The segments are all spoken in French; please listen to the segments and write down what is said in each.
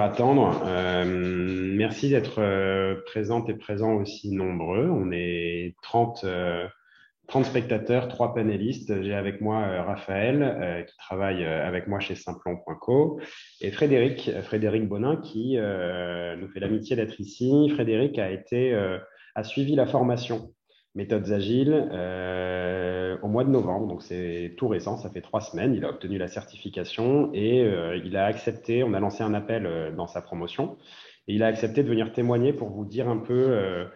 Attendre. Merci d'être présente et présents aussi nombreux. On est 30 spectateurs, 3 panélistes. J'ai avec moi Raphaël, qui travaille avec moi chez Simplon.co, et Frédéric Bonin, qui nous fait l'amitié d'être ici. Frédéric a suivi la formation Méthodes Agiles au mois de novembre, donc c'est tout récent, ça fait 3 semaines. Il a obtenu la certification et il a accepté, on a lancé un appel dans sa promotion, et il a accepté de venir témoigner pour vous dire un peu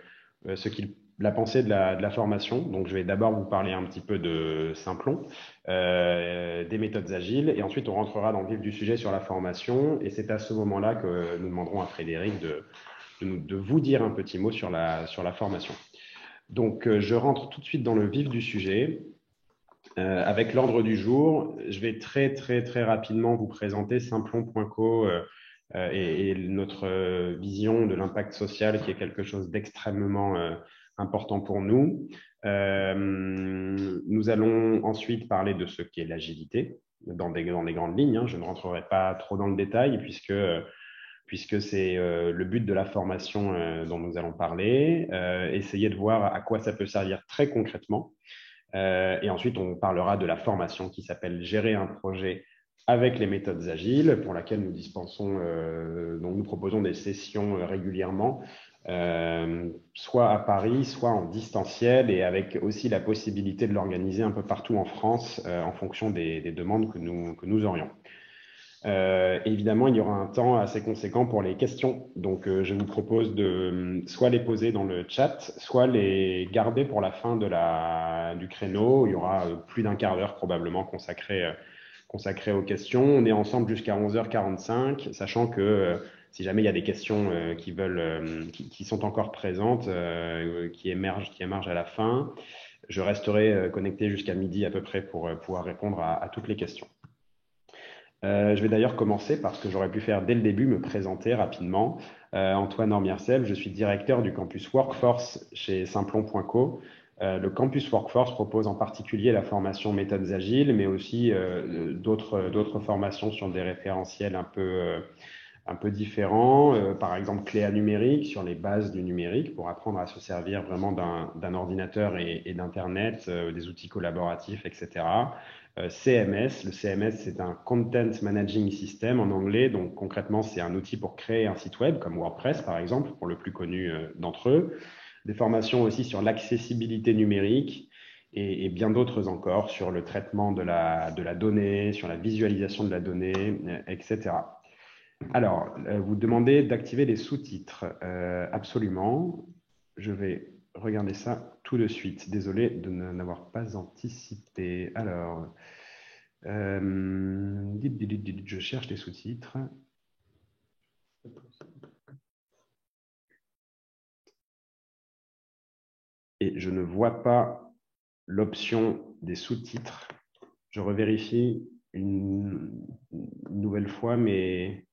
ce qu'il a pensé de la formation. Donc je vais d'abord vous parler un petit peu de Simplon, des méthodes agiles, et ensuite on rentrera dans le vif du sujet sur la formation, et c'est à ce moment-là que nous demanderons à Frédéric de vous dire un petit mot sur sur la formation. Donc, je rentre tout de suite dans le vif du sujet. Avec l'ordre du jour, je vais très rapidement vous présenter Simplon.co et notre vision de l'impact social, qui est quelque chose d'extrêmement important pour nous. Nous allons ensuite parler de ce qu'est l'agilité dans des grandes lignes, hein. Je ne rentrerai pas trop dans le détail puisque c'est le but de la formation dont nous allons parler, essayer de voir à quoi ça peut servir très concrètement. Et ensuite, on parlera de la formation qui s'appelle Gérer un projet avec les méthodes agiles, pour laquelle nous dispensons, donc nous proposons des sessions régulièrement, soit à Paris, soit en distanciel, et avec aussi la possibilité de l'organiser un peu partout en France en fonction des demandes que nous aurions. Évidemment, il y aura un temps assez conséquent pour les questions. Donc, je vous propose de soit les poser dans le chat, soit les garder pour la fin du créneau. Il y aura plus d'un quart d'heure probablement consacré aux questions. On est ensemble jusqu'à 11h45, sachant que si jamais il y a des questions qui sont encore présentes, qui émergent à la fin, je resterai connecté jusqu'à midi à peu près pour pouvoir répondre à toutes les questions. Je vais d'ailleurs commencer par ce que j'aurais pu faire dès le début, me présenter rapidement. Antoine Ormiercel, je suis directeur du campus Workforce chez Simplon.co. Le campus Workforce propose en particulier la formation méthodes agiles, mais aussi d'autres formations sur des référentiels un peu différents. Par exemple, Cléa numérique sur les bases du numérique pour apprendre à se servir vraiment d'un ordinateur et d'Internet, des outils collaboratifs, etc. CMS, le CMS, c'est un Content Managing System en anglais. Donc concrètement, c'est un outil pour créer un site web comme WordPress, par exemple, pour le plus connu d'entre eux. Des formations aussi sur l'accessibilité numérique et bien d'autres encore sur le traitement de la donnée, sur la visualisation de la donnée, etc. Alors, vous demandez d'activer les sous-titres. Absolument. Je vais regarder ça tout de suite. Désolé de n'avoir pas anticipé. Alors, je cherche les sous-titres. Et je ne vois pas l'option des sous-titres. Je revérifie une nouvelle fois, mais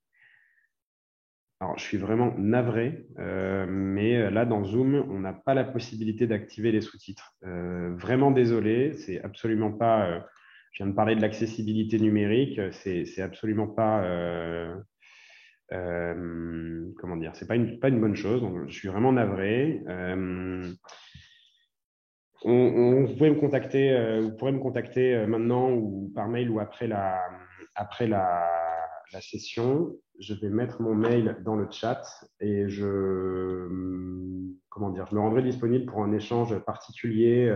alors, je suis vraiment navré, mais là, dans Zoom, on n'a pas la possibilité d'activer les sous-titres. Vraiment désolé, c'est absolument pas. Je viens de parler de l'accessibilité numérique, c'est absolument pas. Comment dire, c'est pas une bonne chose. Donc, je suis vraiment navré. Vous pouvez me contacter, vous pourrez me contacter maintenant ou par mail ou après la session. Je vais mettre mon mail dans le chat et comment dire, je me rendrai disponible pour un échange particulier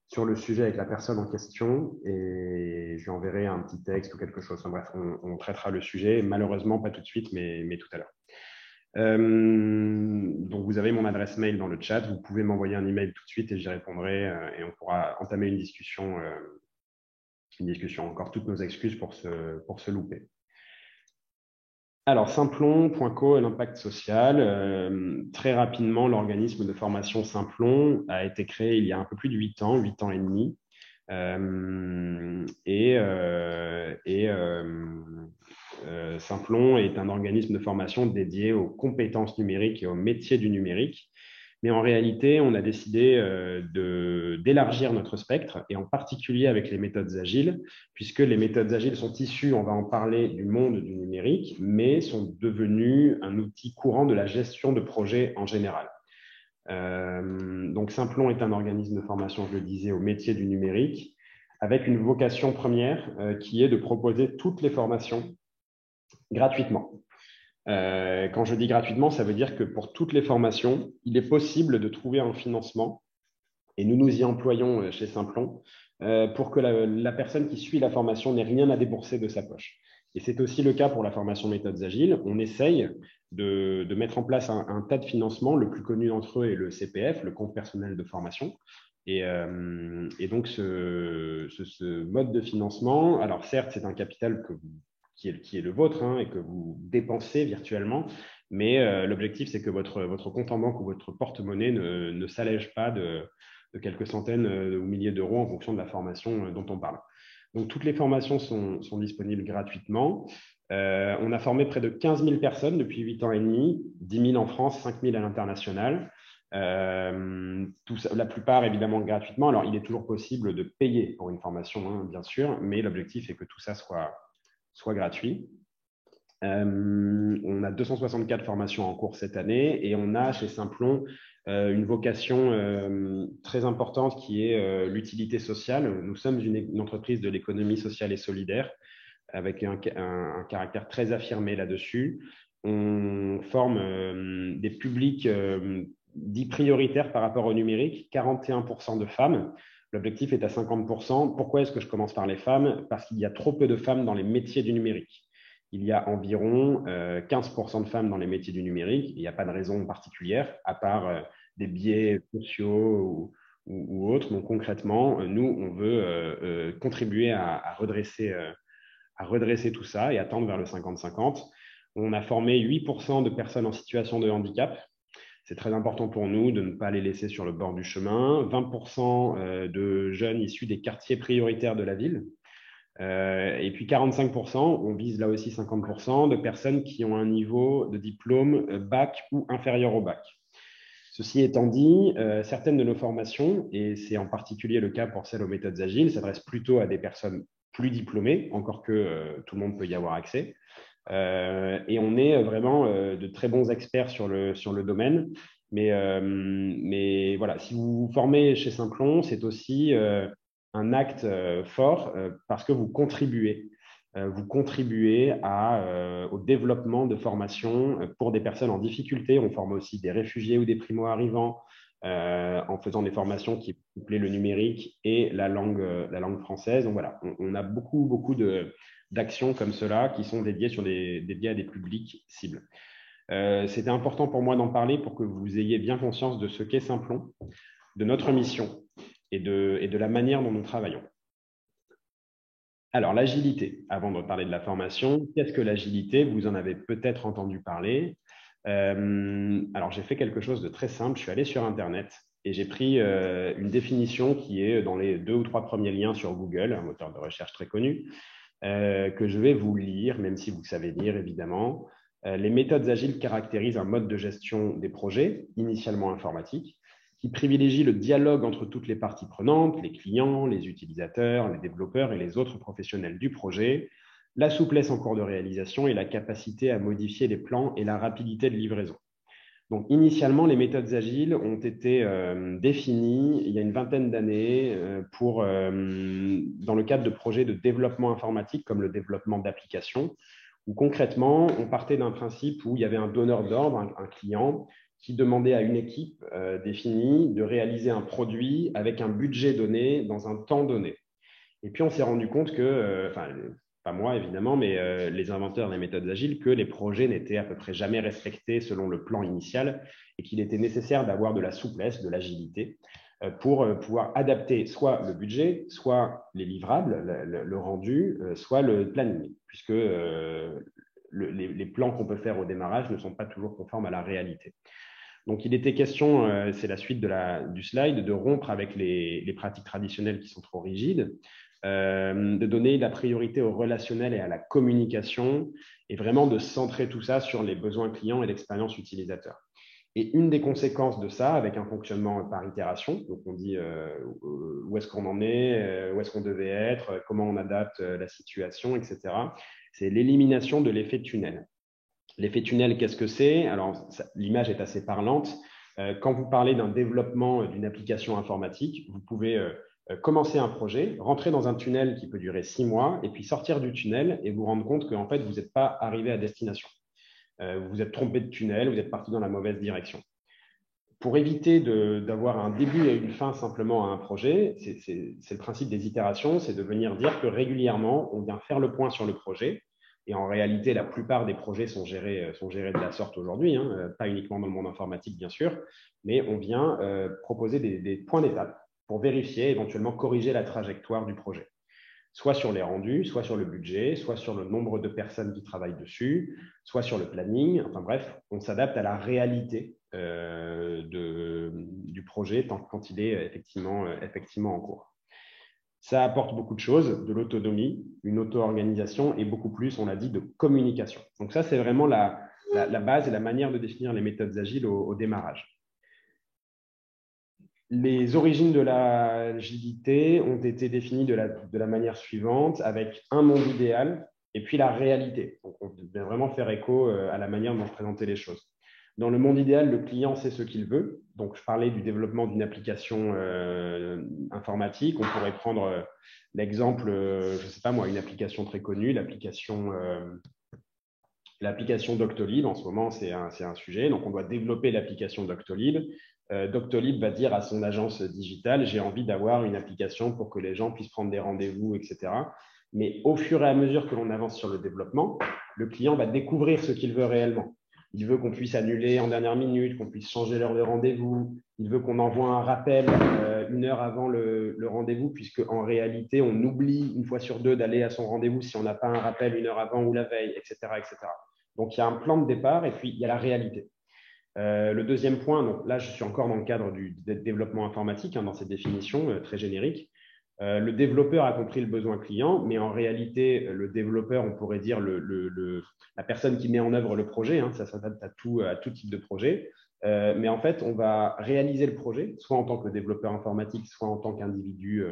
sur le sujet avec la personne en question, et je lui enverrai un petit texte ou quelque chose. Enfin, bref, on traitera le sujet, malheureusement pas tout de suite, mais tout à l'heure. Donc, vous avez mon adresse mail dans le chat. Vous pouvez m'envoyer un email tout de suite et j'y répondrai et on pourra entamer une discussion. Encore toutes nos excuses pour se louper. Alors, Simplon.co et l'impact social. Très rapidement, l'organisme de formation Simplon a été créé il y a un peu plus de 8 ans, 8 ans et demi. Simplon est un organisme de formation dédié aux compétences numériques et aux métiers du numérique. Mais en réalité, on a décidé d'élargir notre spectre, et en particulier avec les méthodes agiles, puisque les méthodes agiles sont issues, on va en parler, du monde du numérique, mais sont devenues un outil courant de la gestion de projets en général. Donc Simplon est un organisme de formation, je le disais, au métier du numérique, avec une vocation première qui est de proposer toutes les formations gratuitement. Quand je dis gratuitement, ça veut dire que pour toutes les formations, il est possible de trouver un financement, et nous nous y employons chez Simplon, pour que la personne qui suit la formation n'ait rien à débourser de sa poche. Et c'est aussi le cas pour la formation méthodes agiles. On essaye de mettre en place un tas de financements. Le plus connu d'entre eux est le CPF, le compte personnel de formation. Et donc, ce mode de financement, alors certes, c'est un capital qui est le vôtre, hein, et que vous dépensez virtuellement, mais l'objectif, c'est que votre compte en banque ou votre porte-monnaie ne s'allège pas de quelques centaines ou milliers d'euros en fonction de la formation dont on parle. Donc, toutes les formations sont disponibles gratuitement. On a formé près de 15 000 personnes depuis 8 ans et demi, 10 000 en France, 5 000 à l'international. La plupart, évidemment, gratuitement. Alors, il est toujours possible de payer pour une formation, hein, bien sûr, mais l'objectif est que tout ça soit gratuit. On a 264 formations en cours cette année, et on a chez Simplon une vocation très importante qui est l'utilité sociale. Nous sommes une entreprise de l'économie sociale et solidaire avec un caractère très affirmé là-dessus. On forme des publics dits prioritaires par rapport au numérique, 41% de femmes. L'objectif est à 50%. Pourquoi est-ce que je commence par les femmes? Parce qu'il y a trop peu de femmes dans les métiers du numérique. Il y a environ 15% de femmes dans les métiers du numérique. Il n'y a pas de raison particulière, à part des biais sociaux ou autres. Donc concrètement, nous, on veut contribuer à redresser tout ça et à tendre vers le 50-50. On a formé 8% de personnes en situation de handicap. C'est très important pour nous de ne pas les laisser sur le bord du chemin. 20% de jeunes issus des quartiers prioritaires de la ville. Et puis 45%, on vise là aussi 50% de personnes qui ont un niveau de diplôme bac ou inférieur au bac. Ceci étant dit, certaines de nos formations, et c'est en particulier le cas pour celles aux méthodes agiles, s'adressent plutôt à des personnes plus diplômées, encore que tout le monde peut y avoir accès. Et on est vraiment de très bons experts sur le domaine. Mais voilà, si vous vous formez chez Simplon, c'est aussi un acte fort parce que vous contribuez. Vous contribuez au développement de formations pour des personnes en difficulté. On forme aussi des réfugiés ou des primo-arrivants en faisant des formations qui couplent le numérique et la langue française. Donc voilà, on a beaucoup d'actions comme cela qui sont dédiées à des publics cibles. C'était important pour moi d'en parler pour que vous ayez bien conscience de ce qu'est Simplon, de notre mission et de la manière dont nous travaillons. Alors, l'agilité, avant de parler de la formation, qu'est-ce que l'agilité? Vous en avez peut-être entendu parler. Alors, j'ai fait quelque chose de très simple. Je suis allé sur Internet et j'ai pris une définition qui est dans les 2 ou 3 premiers liens sur Google, un moteur de recherche très connu, que je vais vous lire, même si vous savez lire, évidemment. Les méthodes agiles caractérisent un mode de gestion des projets, initialement informatique, qui privilégie le dialogue entre toutes les parties prenantes, les clients, les utilisateurs, les développeurs et les autres professionnels du projet, la souplesse en cours de réalisation et la capacité à modifier les plans et la rapidité de livraison. Donc, initialement, les méthodes agiles ont été définies il y a une vingtaine d'années dans le cadre de projets de développement informatique comme le développement d'applications, où concrètement, on partait d'un principe où il y avait un donneur d'ordre, un client, qui demandait à une équipe définie de réaliser un produit avec un budget donné dans un temps donné. Et puis, on s'est rendu compte que, pas moi évidemment, mais les inventeurs des méthodes agiles, que les projets n'étaient à peu près jamais respectés selon le plan initial et qu'il était nécessaire d'avoir de la souplesse, de l'agilité pour pouvoir adapter soit le budget, soit les livrables, le rendu, soit le planning, puisque les plans qu'on peut faire au démarrage ne sont pas toujours conformes à la réalité. Donc, il était question, c'est la suite du slide, de rompre avec les pratiques traditionnelles qui sont trop rigides, de donner la priorité au relationnel et à la communication, et vraiment de centrer tout ça sur les besoins clients et l'expérience utilisateur. Et une des conséquences de ça, avec un fonctionnement par itération, donc on dit où est-ce qu'on en est, où est-ce qu'on devait être, comment on adapte la situation, etc., c'est l'élimination de l'effet tunnel. L'effet tunnel, qu'est-ce que c'est? Alors, l'image est assez parlante. Quand vous parlez d'un développement d'une application informatique, vous pouvez commencer un projet, rentrer dans un tunnel qui peut durer 6 mois, et puis sortir du tunnel et vous rendre compte qu'en fait, vous n'êtes pas arrivé à destination. Vous vous êtes trompé de tunnel, vous êtes parti dans la mauvaise direction. Pour éviter d'avoir un début et une fin simplement à un projet, c'est le principe des itérations, c'est de venir dire que régulièrement, on vient faire le point sur le projet. Et en réalité, la plupart des projets sont gérés de la sorte aujourd'hui, hein, pas uniquement dans le monde informatique, bien sûr, mais on vient proposer des points d'étape pour vérifier, éventuellement corriger la trajectoire du projet, soit sur les rendus, soit sur le budget, soit sur le nombre de personnes qui travaillent dessus, soit sur le planning. Enfin bref, on s'adapte à la réalité du projet quand il est effectivement en cours. Ça apporte beaucoup de choses, de l'autonomie, une auto-organisation et beaucoup plus, on l'a dit, de communication. Donc ça, c'est vraiment la base et la manière de définir les méthodes agiles au démarrage. Les origines de l'agilité ont été définies de la manière suivante, avec un monde idéal et puis la réalité. Donc, on vient vraiment faire écho à la manière dont je présentais les choses. Dans le monde idéal, le client sait ce qu'il veut. Donc, je parlais du développement d'une application informatique. On pourrait prendre l'exemple, je ne sais pas moi, une application très connue, l'application Doctolib. En ce moment, c'est un sujet. Donc, on doit développer l'application Doctolib. Doctolib va dire à son agence digitale, j'ai envie d'avoir une application pour que les gens puissent prendre des rendez-vous, etc. Mais au fur et à mesure que l'on avance sur le développement, le client va découvrir ce qu'il veut réellement. Il veut qu'on puisse annuler en dernière minute, qu'on puisse changer l'heure de rendez-vous. Il veut qu'on envoie un rappel 1 heure avant le rendez-vous, puisque en réalité, on oublie 1 fois sur 2 d'aller à son rendez-vous si on n'a pas un rappel 1 heure avant ou la veille, etc., etc. Donc, il y a un plan de départ et puis il y a la réalité. Le deuxième point, donc là, je suis encore dans le cadre du développement informatique, hein, dans cette définition très générique. Le développeur a compris le besoin client, mais en réalité, le développeur, on pourrait dire la personne qui met en œuvre le projet, hein, ça s'adapte à tout type de projet. Mais en fait, on va réaliser le projet, soit en tant que développeur informatique, soit en tant qu'individu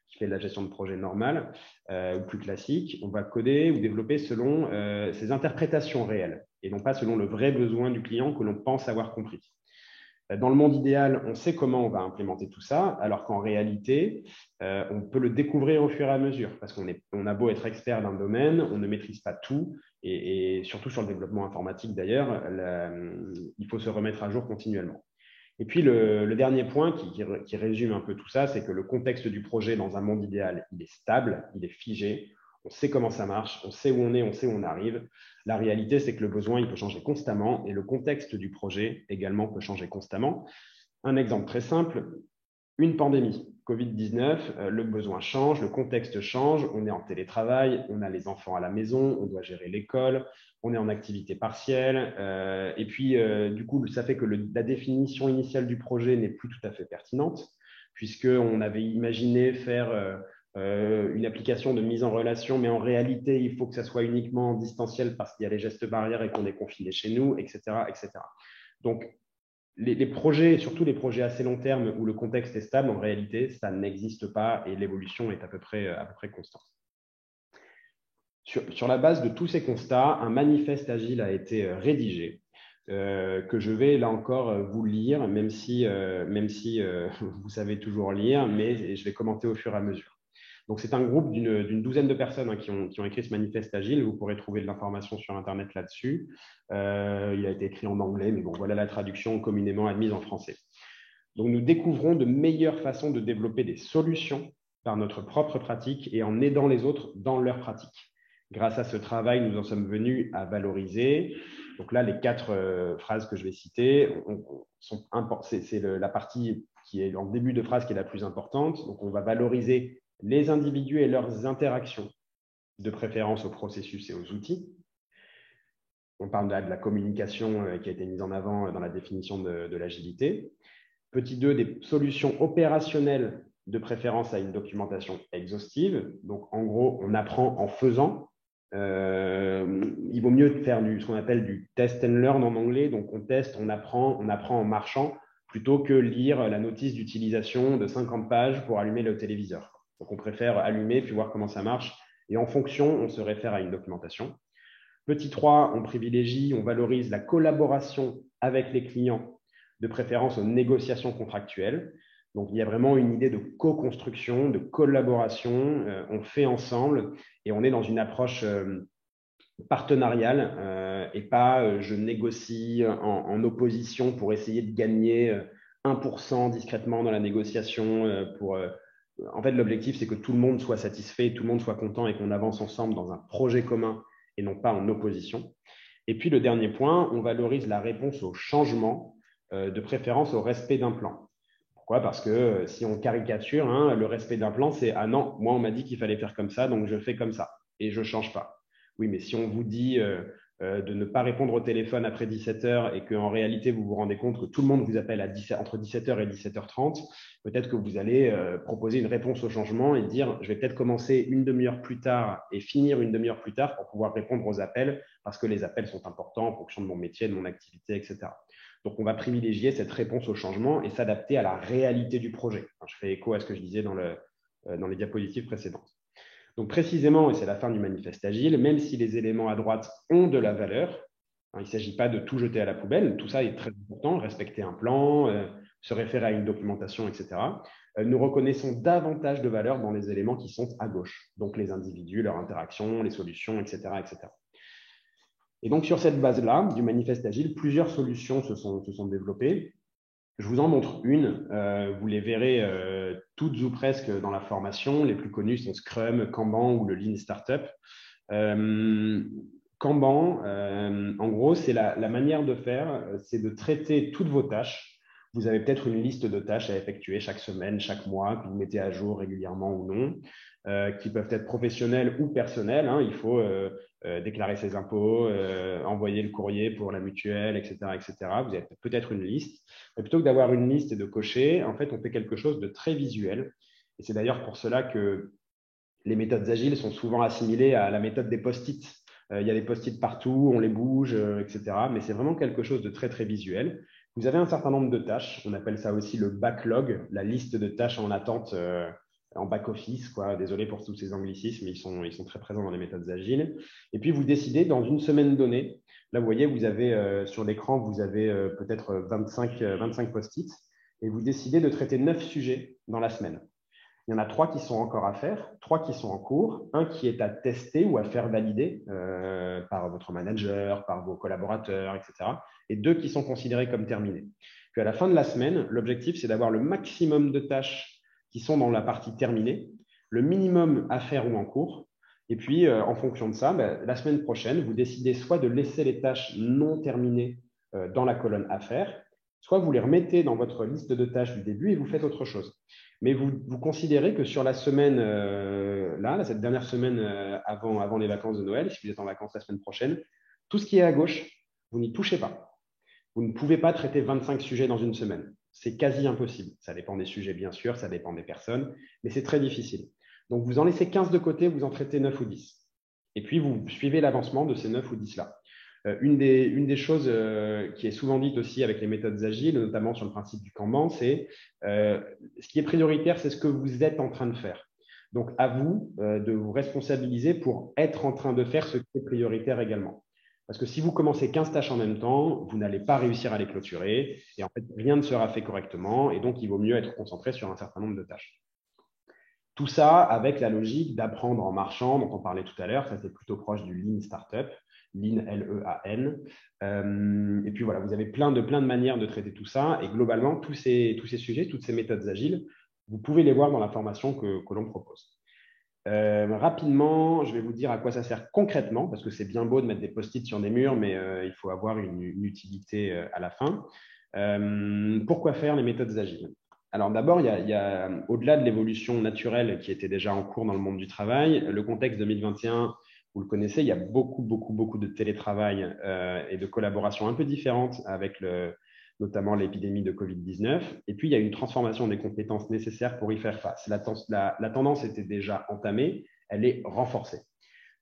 qui fait de la gestion de projet normale ou plus classique. On va coder ou développer selon ses interprétations réelles et non pas selon le vrai besoin du client que l'on pense avoir compris. Dans le monde idéal, on sait comment on va implémenter tout ça, alors qu'en réalité, on peut le découvrir au fur et à mesure, parce qu'on a beau être expert d'un domaine, on ne maîtrise pas tout, et surtout sur le développement informatique d'ailleurs, il faut se remettre à jour continuellement. Et puis le dernier point qui résume un peu tout ça, c'est que le contexte du projet dans un monde idéal, il est stable, il est figé, on sait comment ça marche, on sait où on est, on sait où on arrive. La réalité, c'est que le besoin, il peut changer constamment et le contexte du projet également peut changer constamment. Un exemple très simple, une pandémie, Covid-19, le besoin change, le contexte change, on est en télétravail, on a les enfants à la maison, on doit gérer l'école, on est en activité partielle. Et puis, du coup, ça fait que la définition initiale du projet n'est plus tout à fait pertinente, puisqu'on avait imaginé faire une application de mise en relation, mais en réalité, il faut que ça soit uniquement en distanciel parce qu'il y a les gestes barrières et qu'on est confiné chez nous, etc., etc. Donc, les projets, surtout les projets assez long terme où le contexte est stable, en réalité, ça n'existe pas et l'évolution est à peu près constante. Sur la base de tous ces constats, un manifeste agile a été rédigé, que je vais là encore vous lire, même si vous savez toujours lire, mais je vais commenter au fur et à mesure. Donc, c'est un groupe d'une douzaine de personnes qui ont écrit ce manifeste agile. Vous pourrez trouver de l'information sur Internet là-dessus. Il a été écrit en anglais, mais bon, voilà la traduction communément admise en français. Donc, nous découvrons de meilleures façons de développer des solutions par notre propre pratique et en aidant les autres dans leur pratique. Grâce à ce travail, nous en sommes venus à valoriser. Donc là, les 4 phrases que je vais citer c'est la partie qui est en début de phrase qui est la plus importante. Donc, on va valoriser les individus et leurs interactions, de préférence aux processus et aux outils. On parle là de la communication qui a été mise en avant dans la définition de l'agilité. Petit 2, des solutions opérationnelles, de préférence à une documentation exhaustive. Donc, en gros, on apprend en faisant. Il il vaut mieux faire ce qu'on appelle du test and learn en anglais. Donc, on teste, on apprend en marchant plutôt que lire la notice d'utilisation de 50 pages pour allumer le téléviseur. Donc, on préfère allumer puis voir comment ça marche. Et en fonction, on se réfère à une documentation. Petit 3, on valorise la collaboration avec les clients, de préférence aux négociations contractuelles. Donc, il y a vraiment une idée de co-construction, de collaboration. On fait ensemble et on est dans une approche partenariale et pas je négocie en opposition pour essayer de gagner 1% discrètement dans la négociation. En fait, l'objectif, c'est que tout le monde soit satisfait, tout le monde soit content et qu'on avance ensemble dans un projet commun et non pas en opposition. Et puis, le dernier point, on valorise la réponse au changement, de préférence au respect d'un plan. Pourquoi? Parce que si on caricature, hein, le respect d'un plan, c'est « Ah non, moi, on m'a dit qu'il fallait faire comme ça, donc je fais comme ça et je ne change pas. » Oui, mais si on vous dit de ne pas répondre au téléphone après 17 heures et qu'en réalité, vous vous rendez compte que tout le monde vous appelle entre 17 heures et 17h30, peut-être que vous allez proposer une réponse au changement et dire « Je vais peut-être commencer une demi-heure plus tard et finir une demi-heure plus tard pour pouvoir répondre aux appels parce que les appels sont importants en fonction de mon métier, de mon activité, etc. » Donc, on va privilégier cette réponse au changement et s'adapter à la réalité du projet. Je fais écho à ce que je disais dans les diapositives précédentes. Donc, précisément, et c'est la fin du manifeste agile, même si les éléments à droite ont de la valeur, il ne s'agit pas de tout jeter à la poubelle, tout ça est très important, respecter un plan, se référer à une documentation, etc. Nous reconnaissons davantage de valeur dans les éléments qui sont à gauche, donc les individus, leurs interactions, les solutions, etc., etc. Et donc, sur cette base-là, du manifeste agile, plusieurs solutions se sont développées. Je vous en montre une. Vous les verrez toutes ou presque dans la formation. Les plus connus sont Scrum, Kanban ou le Lean Startup. Kanban, en gros, c'est la manière de faire, c'est de traiter toutes vos tâches. Vous avez peut-être une liste de tâches à effectuer chaque semaine, chaque mois, que vous mettez à jour régulièrement ou non, qui peuvent être professionnelles ou personnelles. Il faut déclarer ses impôts, envoyer le courrier pour la mutuelle, etc., etc. Vous avez peut-être une liste. Mais plutôt que d'avoir une liste et de cocher, en fait, on fait quelque chose de très visuel. Et c'est d'ailleurs pour cela que les méthodes agiles sont souvent assimilées à la méthode des post-it. Il y a des post-it partout, on les bouge, etc. Mais c'est vraiment quelque chose de très, très visuel. Vous avez un certain nombre de tâches. On appelle ça aussi le backlog, la liste de tâches en attente en back-office. Désolé pour tous ces anglicismes, ils sont très présents dans les méthodes agiles. Et puis, vous décidez dans une semaine donnée. Là, vous voyez, vous avez sur l'écran, vous avez peut-être 25 post-it. Et vous décidez de traiter 9 sujets dans la semaine. Il y en a 3 qui sont encore à faire, 3 qui sont en cours, un qui est à tester ou à faire valider par votre manager, par vos collaborateurs, etc. Et 2 qui sont considérés comme terminés. Puis à la fin de la semaine, l'objectif, c'est d'avoir le maximum de tâches qui sont dans la partie terminée, le minimum à faire ou en cours. Et puis, en fonction de ça, la semaine prochaine, vous décidez soit de laisser les tâches non terminées dans la colonne à faire, soit vous les remettez dans votre liste de tâches du début et vous faites autre chose. Mais vous considérez que sur la semaine, cette dernière semaine avant les vacances de Noël, si vous êtes en vacances la semaine prochaine, tout ce qui est à gauche, vous n'y touchez pas. Vous ne pouvez pas traiter 25 sujets dans une semaine. C'est quasi impossible. Ça dépend des sujets, bien sûr, ça dépend des personnes, mais c'est très difficile. Donc, vous en laissez 15 de côté, vous en traitez 9 ou 10. Et puis, vous suivez l'avancement de ces 9 ou 10-là. Une des choses qui est souvent dite aussi avec les méthodes agiles, notamment sur le principe du Kanban, c'est ce qui est prioritaire, c'est ce que vous êtes en train de faire. Donc, à vous de vous responsabiliser pour être en train de faire ce qui est prioritaire également. Parce que si vous commencez 15 tâches en même temps, vous n'allez pas réussir à les clôturer et en fait, rien ne sera fait correctement et donc il vaut mieux être concentré sur un certain nombre de tâches. Tout ça avec la logique d'apprendre en marchant, dont on parlait tout à l'heure, ça c'est plutôt proche du Lean Startup. Lean, L-E-A-N. Et puis voilà, vous avez plein de manières de traiter tout ça. Et globalement, tous ces sujets, toutes ces méthodes agiles, vous pouvez les voir dans la formation que l'on propose. Rapidement, je vais vous dire à quoi ça sert concrètement, parce que c'est bien beau de mettre des post-it sur des murs, mais il faut avoir une utilité à la fin. Pourquoi faire les méthodes agiles? Alors d'abord, il y a au-delà de l'évolution naturelle qui était déjà en cours dans le monde du travail, le contexte 2021, vous le connaissez, il y a beaucoup de télétravail et de collaboration un peu différentes avec notamment l'épidémie de Covid-19. Et puis, il y a une transformation des compétences nécessaires pour y faire face. La tendance était déjà entamée, elle est renforcée.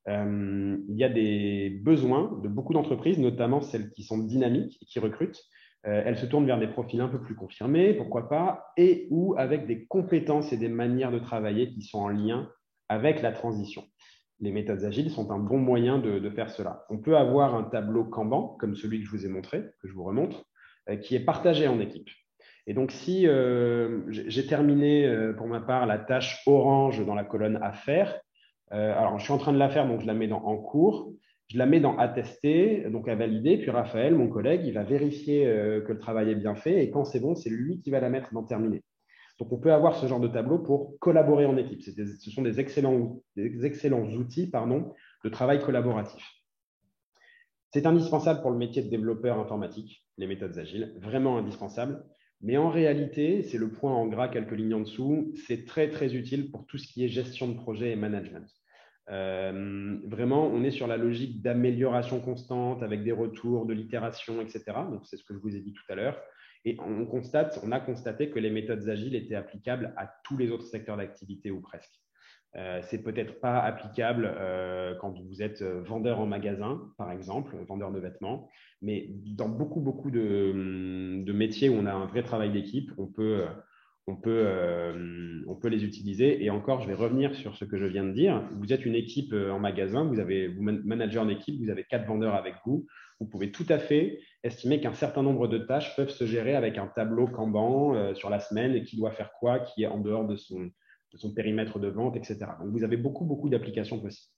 Il y a des besoins de beaucoup d'entreprises, notamment celles qui sont dynamiques et qui recrutent. Elles se tournent vers des profils un peu plus confirmés, pourquoi pas, et ou avec des compétences et des manières de travailler qui sont en lien avec la transition. Les méthodes agiles sont un bon moyen de faire cela. On peut avoir un tableau Kanban, comme celui que je vous ai montré, que je vous remontre, qui est partagé en équipe. Et donc, si j'ai terminé pour ma part la tâche orange dans la colonne à faire, alors je suis en train de la faire, donc je la mets dans en cours, je la mets dans à tester, donc à valider, puis Raphaël, mon collègue, il va vérifier que le travail est bien fait, et quand c'est bon, c'est lui qui va la mettre dans terminé. Donc, on peut avoir ce genre de tableau pour collaborer en équipe. Ce sont des excellents outils de travail collaboratif. C'est indispensable pour le métier de développeur informatique, les méthodes agiles, vraiment indispensable. Mais en réalité, c'est le point en gras, quelques lignes en dessous, c'est très, très utile pour tout ce qui est gestion de projet et management. Vraiment, on est sur la logique d'amélioration constante avec des retours, de l'itération, etc. Donc, c'est ce que je vous ai dit tout à l'heure. Et on a constaté que les méthodes agiles étaient applicables à tous les autres secteurs d'activité ou presque. C'est peut-être pas applicable quand vous êtes vendeur en magasin, par exemple, vendeur de vêtements, mais dans beaucoup de métiers où on a un vrai travail d'équipe, on peut les utiliser. Et encore, je vais revenir sur ce que je viens de dire. Vous êtes une équipe en magasin, vous managez en équipe, vous avez 4 vendeurs avec vous. Vous pouvez tout à fait estimer qu'un certain nombre de tâches peuvent se gérer avec un tableau Kanban sur la semaine et qui doit faire quoi, qui est en dehors de son périmètre de vente, etc. Donc, vous avez beaucoup d'applications possibles.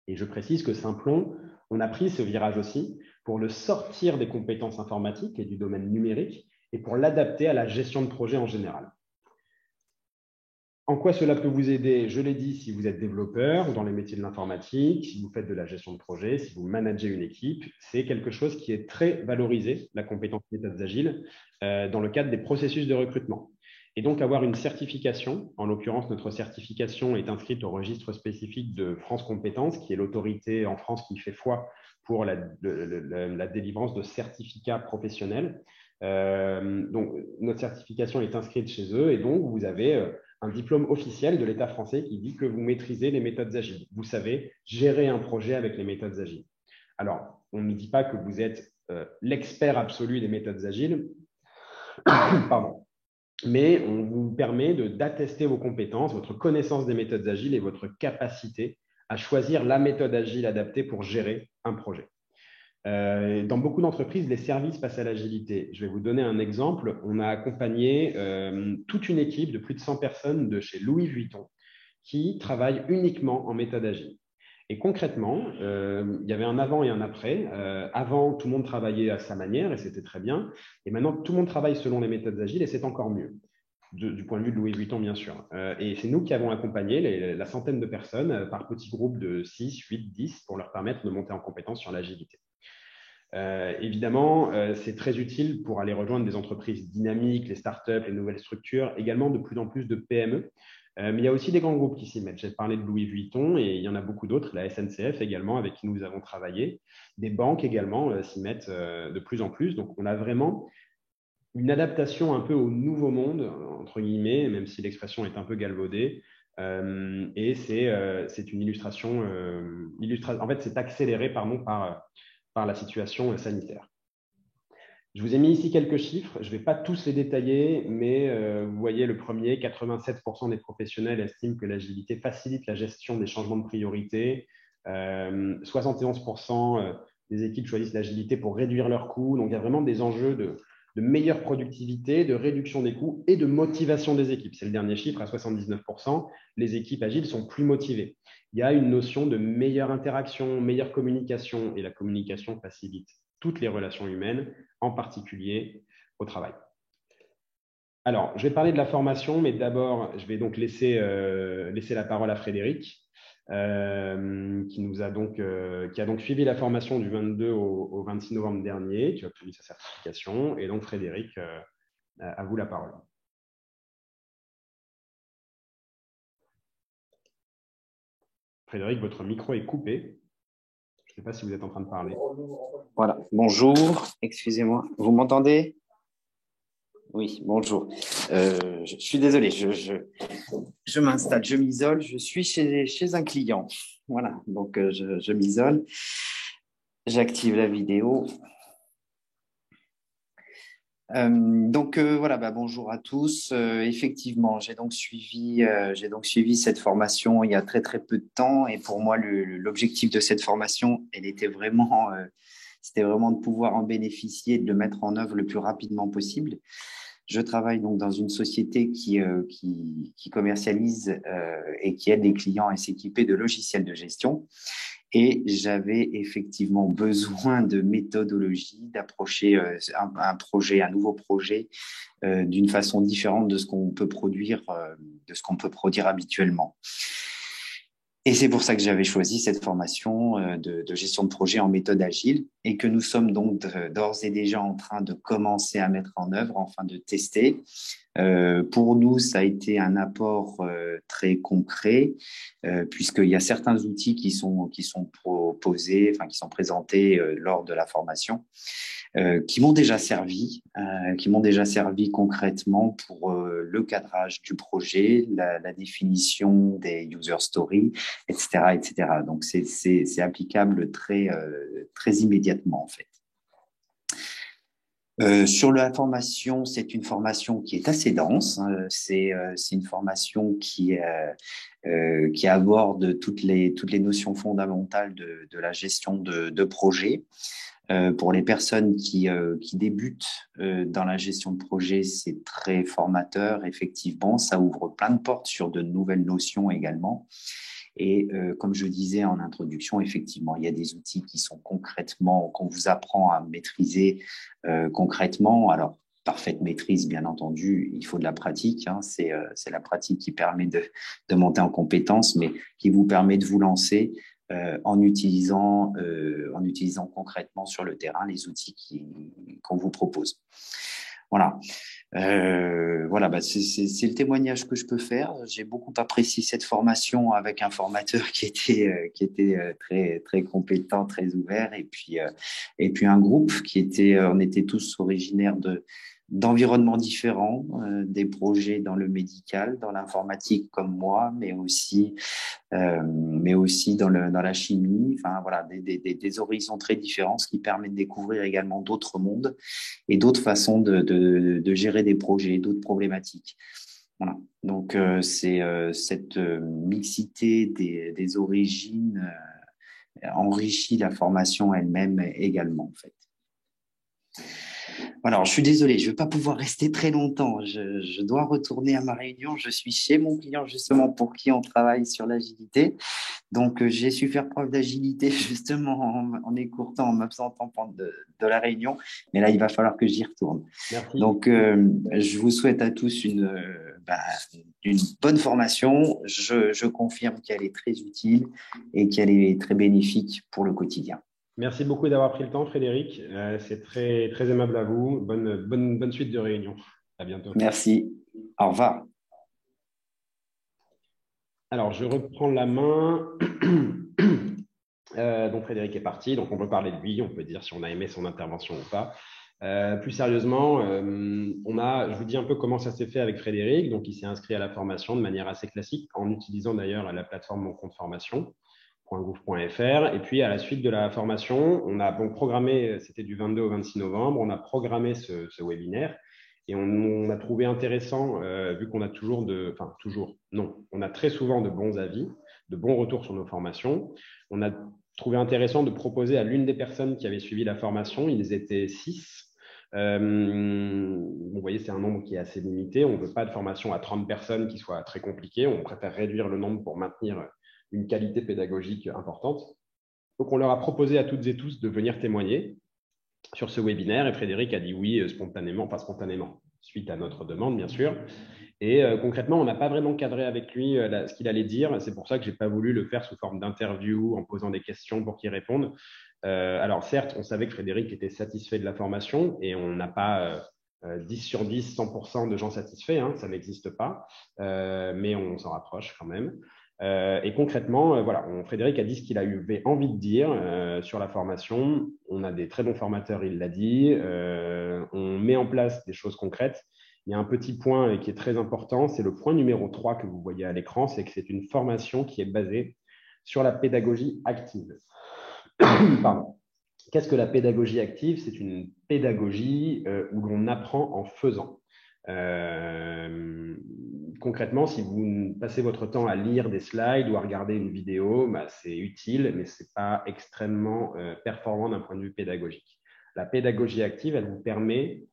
Et je précise que Simplon, on a pris ce virage aussi pour le sortir des compétences informatiques et du domaine numérique et pour l'adapter à la gestion de projet en général. En quoi cela peut vous aider? Je l'ai dit, si vous êtes développeur ou dans les métiers de l'informatique, si vous faites de la gestion de projet, si vous managez une équipe, c'est quelque chose qui est très valorisé, la compétence méthodes agiles, dans le cadre des processus de recrutement. Et donc, avoir une certification, en l'occurrence, notre certification est inscrite au registre spécifique de France Compétences, qui est l'autorité en France qui fait foi pour la délivrance de certificats professionnels. Donc, notre certification est inscrite chez eux et donc, vous avez un diplôme officiel de l'État français qui dit que vous maîtrisez les méthodes agiles. Vous savez gérer un projet avec les méthodes agiles. Alors, on ne dit pas que vous êtes l'expert absolu des méthodes agiles, pardon, mais on vous permet d'attester vos compétences, votre connaissance des méthodes agiles et votre capacité à choisir la méthode agile adaptée pour gérer un projet. Dans beaucoup d'entreprises, les services passent à l'agilité. Je vais vous donner un exemple. On a accompagné toute une équipe de plus de 100 personnes de chez Louis Vuitton qui travaillent uniquement en méthode agile. Et concrètement, il y avait un avant et un après. Avant, tout le monde travaillait à sa manière et c'était très bien. Et maintenant, tout le monde travaille selon les méthodes agiles et c'est encore mieux, du point de vue de Louis Vuitton, bien sûr. Et c'est nous qui avons accompagné la centaine de personnes par petits groupes de 6, 8, 10 pour leur permettre de monter en compétence sur l'agilité. Évidemment, c'est très utile pour aller rejoindre des entreprises dynamiques, les startups, les nouvelles structures, également de plus en plus de PME. Mais il y a aussi des grands groupes qui s'y mettent. J'ai parlé de Louis Vuitton et il y en a beaucoup d'autres, la SNCF également, avec qui nous avons travaillé. Des banques également s'y mettent de plus en plus. Donc, on a vraiment une adaptation un peu au nouveau monde, entre guillemets, même si l'expression est un peu galvaudée. Et c'est une illustration, en fait, c'est accéléré par la situation sanitaire. Je vous ai mis ici quelques chiffres. Je ne vais pas tous les détailler, mais vous voyez le premier, 87% des professionnels estiment que l'agilité facilite la gestion des changements de priorité. 71% des équipes choisissent l'agilité pour réduire leurs coûts. Donc, il y a vraiment des enjeux de meilleure productivité, de réduction des coûts et de motivation des équipes. C'est le dernier chiffre, à 79%. Les équipes agiles sont plus motivées. Il y a une notion de meilleure interaction, meilleure communication, et la communication facilite toutes les relations humaines, en particulier au travail. Alors, je vais parler de la formation, mais d'abord, je vais donc laisser la parole à Frédéric, qui a donc suivi la formation du 22 au 26 novembre dernier, qui a obtenu sa certification. Et donc, Frédéric, à vous la parole. Frédéric, votre micro est coupé. Je ne sais pas si vous êtes en train de parler. Voilà, bonjour, excusez-moi. Vous m'entendez? Oui, bonjour. Je suis désolé, je m'installe, je m'isole, je suis chez un client. Voilà, donc je m'isole, j'active la vidéo. Voilà, bonjour à tous. Effectivement, j'ai donc suivi cette formation il y a très très peu de temps et pour moi l'objectif de cette formation, c'était vraiment de pouvoir en bénéficier et de le mettre en œuvre le plus rapidement possible. Je travaille donc dans une société qui commercialise et qui aide les clients à s'équiper de logiciels de gestion. Et j'avais effectivement besoin de méthodologie, d'approcher un nouveau projet d'une façon différente de ce qu'on peut produire habituellement. Et c'est pour ça que j'avais choisi cette formation de gestion de projet en méthode agile et que nous sommes donc d'ores et déjà en train de commencer à mettre en œuvre, enfin de tester. Pour nous, ça a été un apport très concret puisqu'il y a certains outils qui sont proposés, enfin qui sont présentés lors de la formation qui m'ont déjà servi concrètement pour le cadrage du projet, la définition des user stories, etc., etc. Donc, c'est applicable très immédiatement, en fait. Sur la formation, c'est une formation qui est assez dense. C'est une formation qui aborde toutes les notions fondamentales de la gestion de projet. Pour les personnes qui débutent dans la gestion de projet, c'est très formateur, effectivement. Ça ouvre plein de portes sur de nouvelles notions également. Et comme je disais en introduction, effectivement, il y a des outils qui sont qu'on vous apprend à maîtriser concrètement. Alors, parfaite maîtrise, bien entendu, il faut de la pratique. Hein. C'est la pratique qui permet de monter en compétence, mais qui vous permet de vous lancer en utilisant concrètement sur le terrain les outils qu'on vous propose. Voilà. C'est le témoignage que je peux faire. J'ai beaucoup apprécié cette formation avec un formateur qui était très très compétent, très ouvert, et puis un groupe on était tous originaires d'environnements différents, des projets dans le médical, dans l'informatique comme moi, mais aussi dans la chimie. Enfin voilà, des horizons très différents, ce qui permet de découvrir également d'autres mondes et d'autres façons de gérer des projets, d'autres problématiques. Voilà. Donc, c'est cette mixité des origines enrichit la formation elle-même également, en fait. Alors, je suis désolé, je ne vais pas pouvoir rester très longtemps. Je dois retourner à ma réunion. Je suis chez mon client, justement, pour qui on travaille sur l'agilité. Donc, j'ai su faire preuve d'agilité, justement, en écourtant, en m'absentant de la réunion. Mais là, il va falloir que j'y retourne. Merci. Donc, je vous souhaite à tous une bonne formation. Je confirme qu'elle est très utile et qu'elle est très bénéfique pour le quotidien. Merci beaucoup d'avoir pris le temps, Frédéric. C'est très, très aimable à vous. Bonne suite de réunion. À bientôt. Merci. Au revoir. Alors, je reprends la main. Donc, Frédéric est parti. Donc, on peut parler de lui. On peut dire si on a aimé son intervention ou pas. Plus sérieusement, je vous dis un peu comment ça s'est fait avec Frédéric. Donc, il s'est inscrit à la formation de manière assez classique, en utilisant d'ailleurs la plateforme Mon compte formation. .gouv.fr. Et puis, à la suite de la formation, on a donc programmé, c'était du 22 au 26 novembre, on a programmé ce webinaire et on a trouvé intéressant, vu qu'on a on a très souvent de bons avis, de bons retours sur nos formations. On a trouvé intéressant de proposer à l'une des personnes qui avait suivi la formation, ils étaient 6. Vous voyez, c'est un nombre qui est assez limité. On ne veut pas de formation à 30 personnes qui soit très compliquée. On préfère réduire le nombre pour maintenir une qualité pédagogique importante. Donc, on leur a proposé à toutes et tous de venir témoigner sur ce webinaire et Frédéric a dit oui spontanément, pas spontanément, suite à notre demande, bien sûr. Et concrètement, on n'a pas vraiment cadré avec lui ce qu'il allait dire. C'est pour ça que je n'ai pas voulu le faire sous forme d'interview en posant des questions pour qu'il réponde. Alors, certes, on savait que Frédéric était satisfait de la formation et on n'a pas 10 sur 10, 100% de gens satisfaits, hein, ça n'existe pas, mais on s'en rapproche quand même. Et concrètement, voilà, Frédéric a dit ce qu'il avait envie de dire sur la formation. On a des très bons formateurs, il l'a dit. On met en place des choses concrètes. Il y a un petit point qui est très important, c'est le point numéro 3 que vous voyez à l'écran, c'est que c'est une formation qui est basée sur la pédagogie active. Pardon. Qu'est-ce que la pédagogie active? C'est une pédagogie où l'on apprend en faisant. Concrètement, si vous passez votre temps à lire des slides ou à regarder une vidéo, bah, c'est utile, mais ce n'est pas extrêmement performant d'un point de vue pédagogique. La pédagogie active, elle vous permet,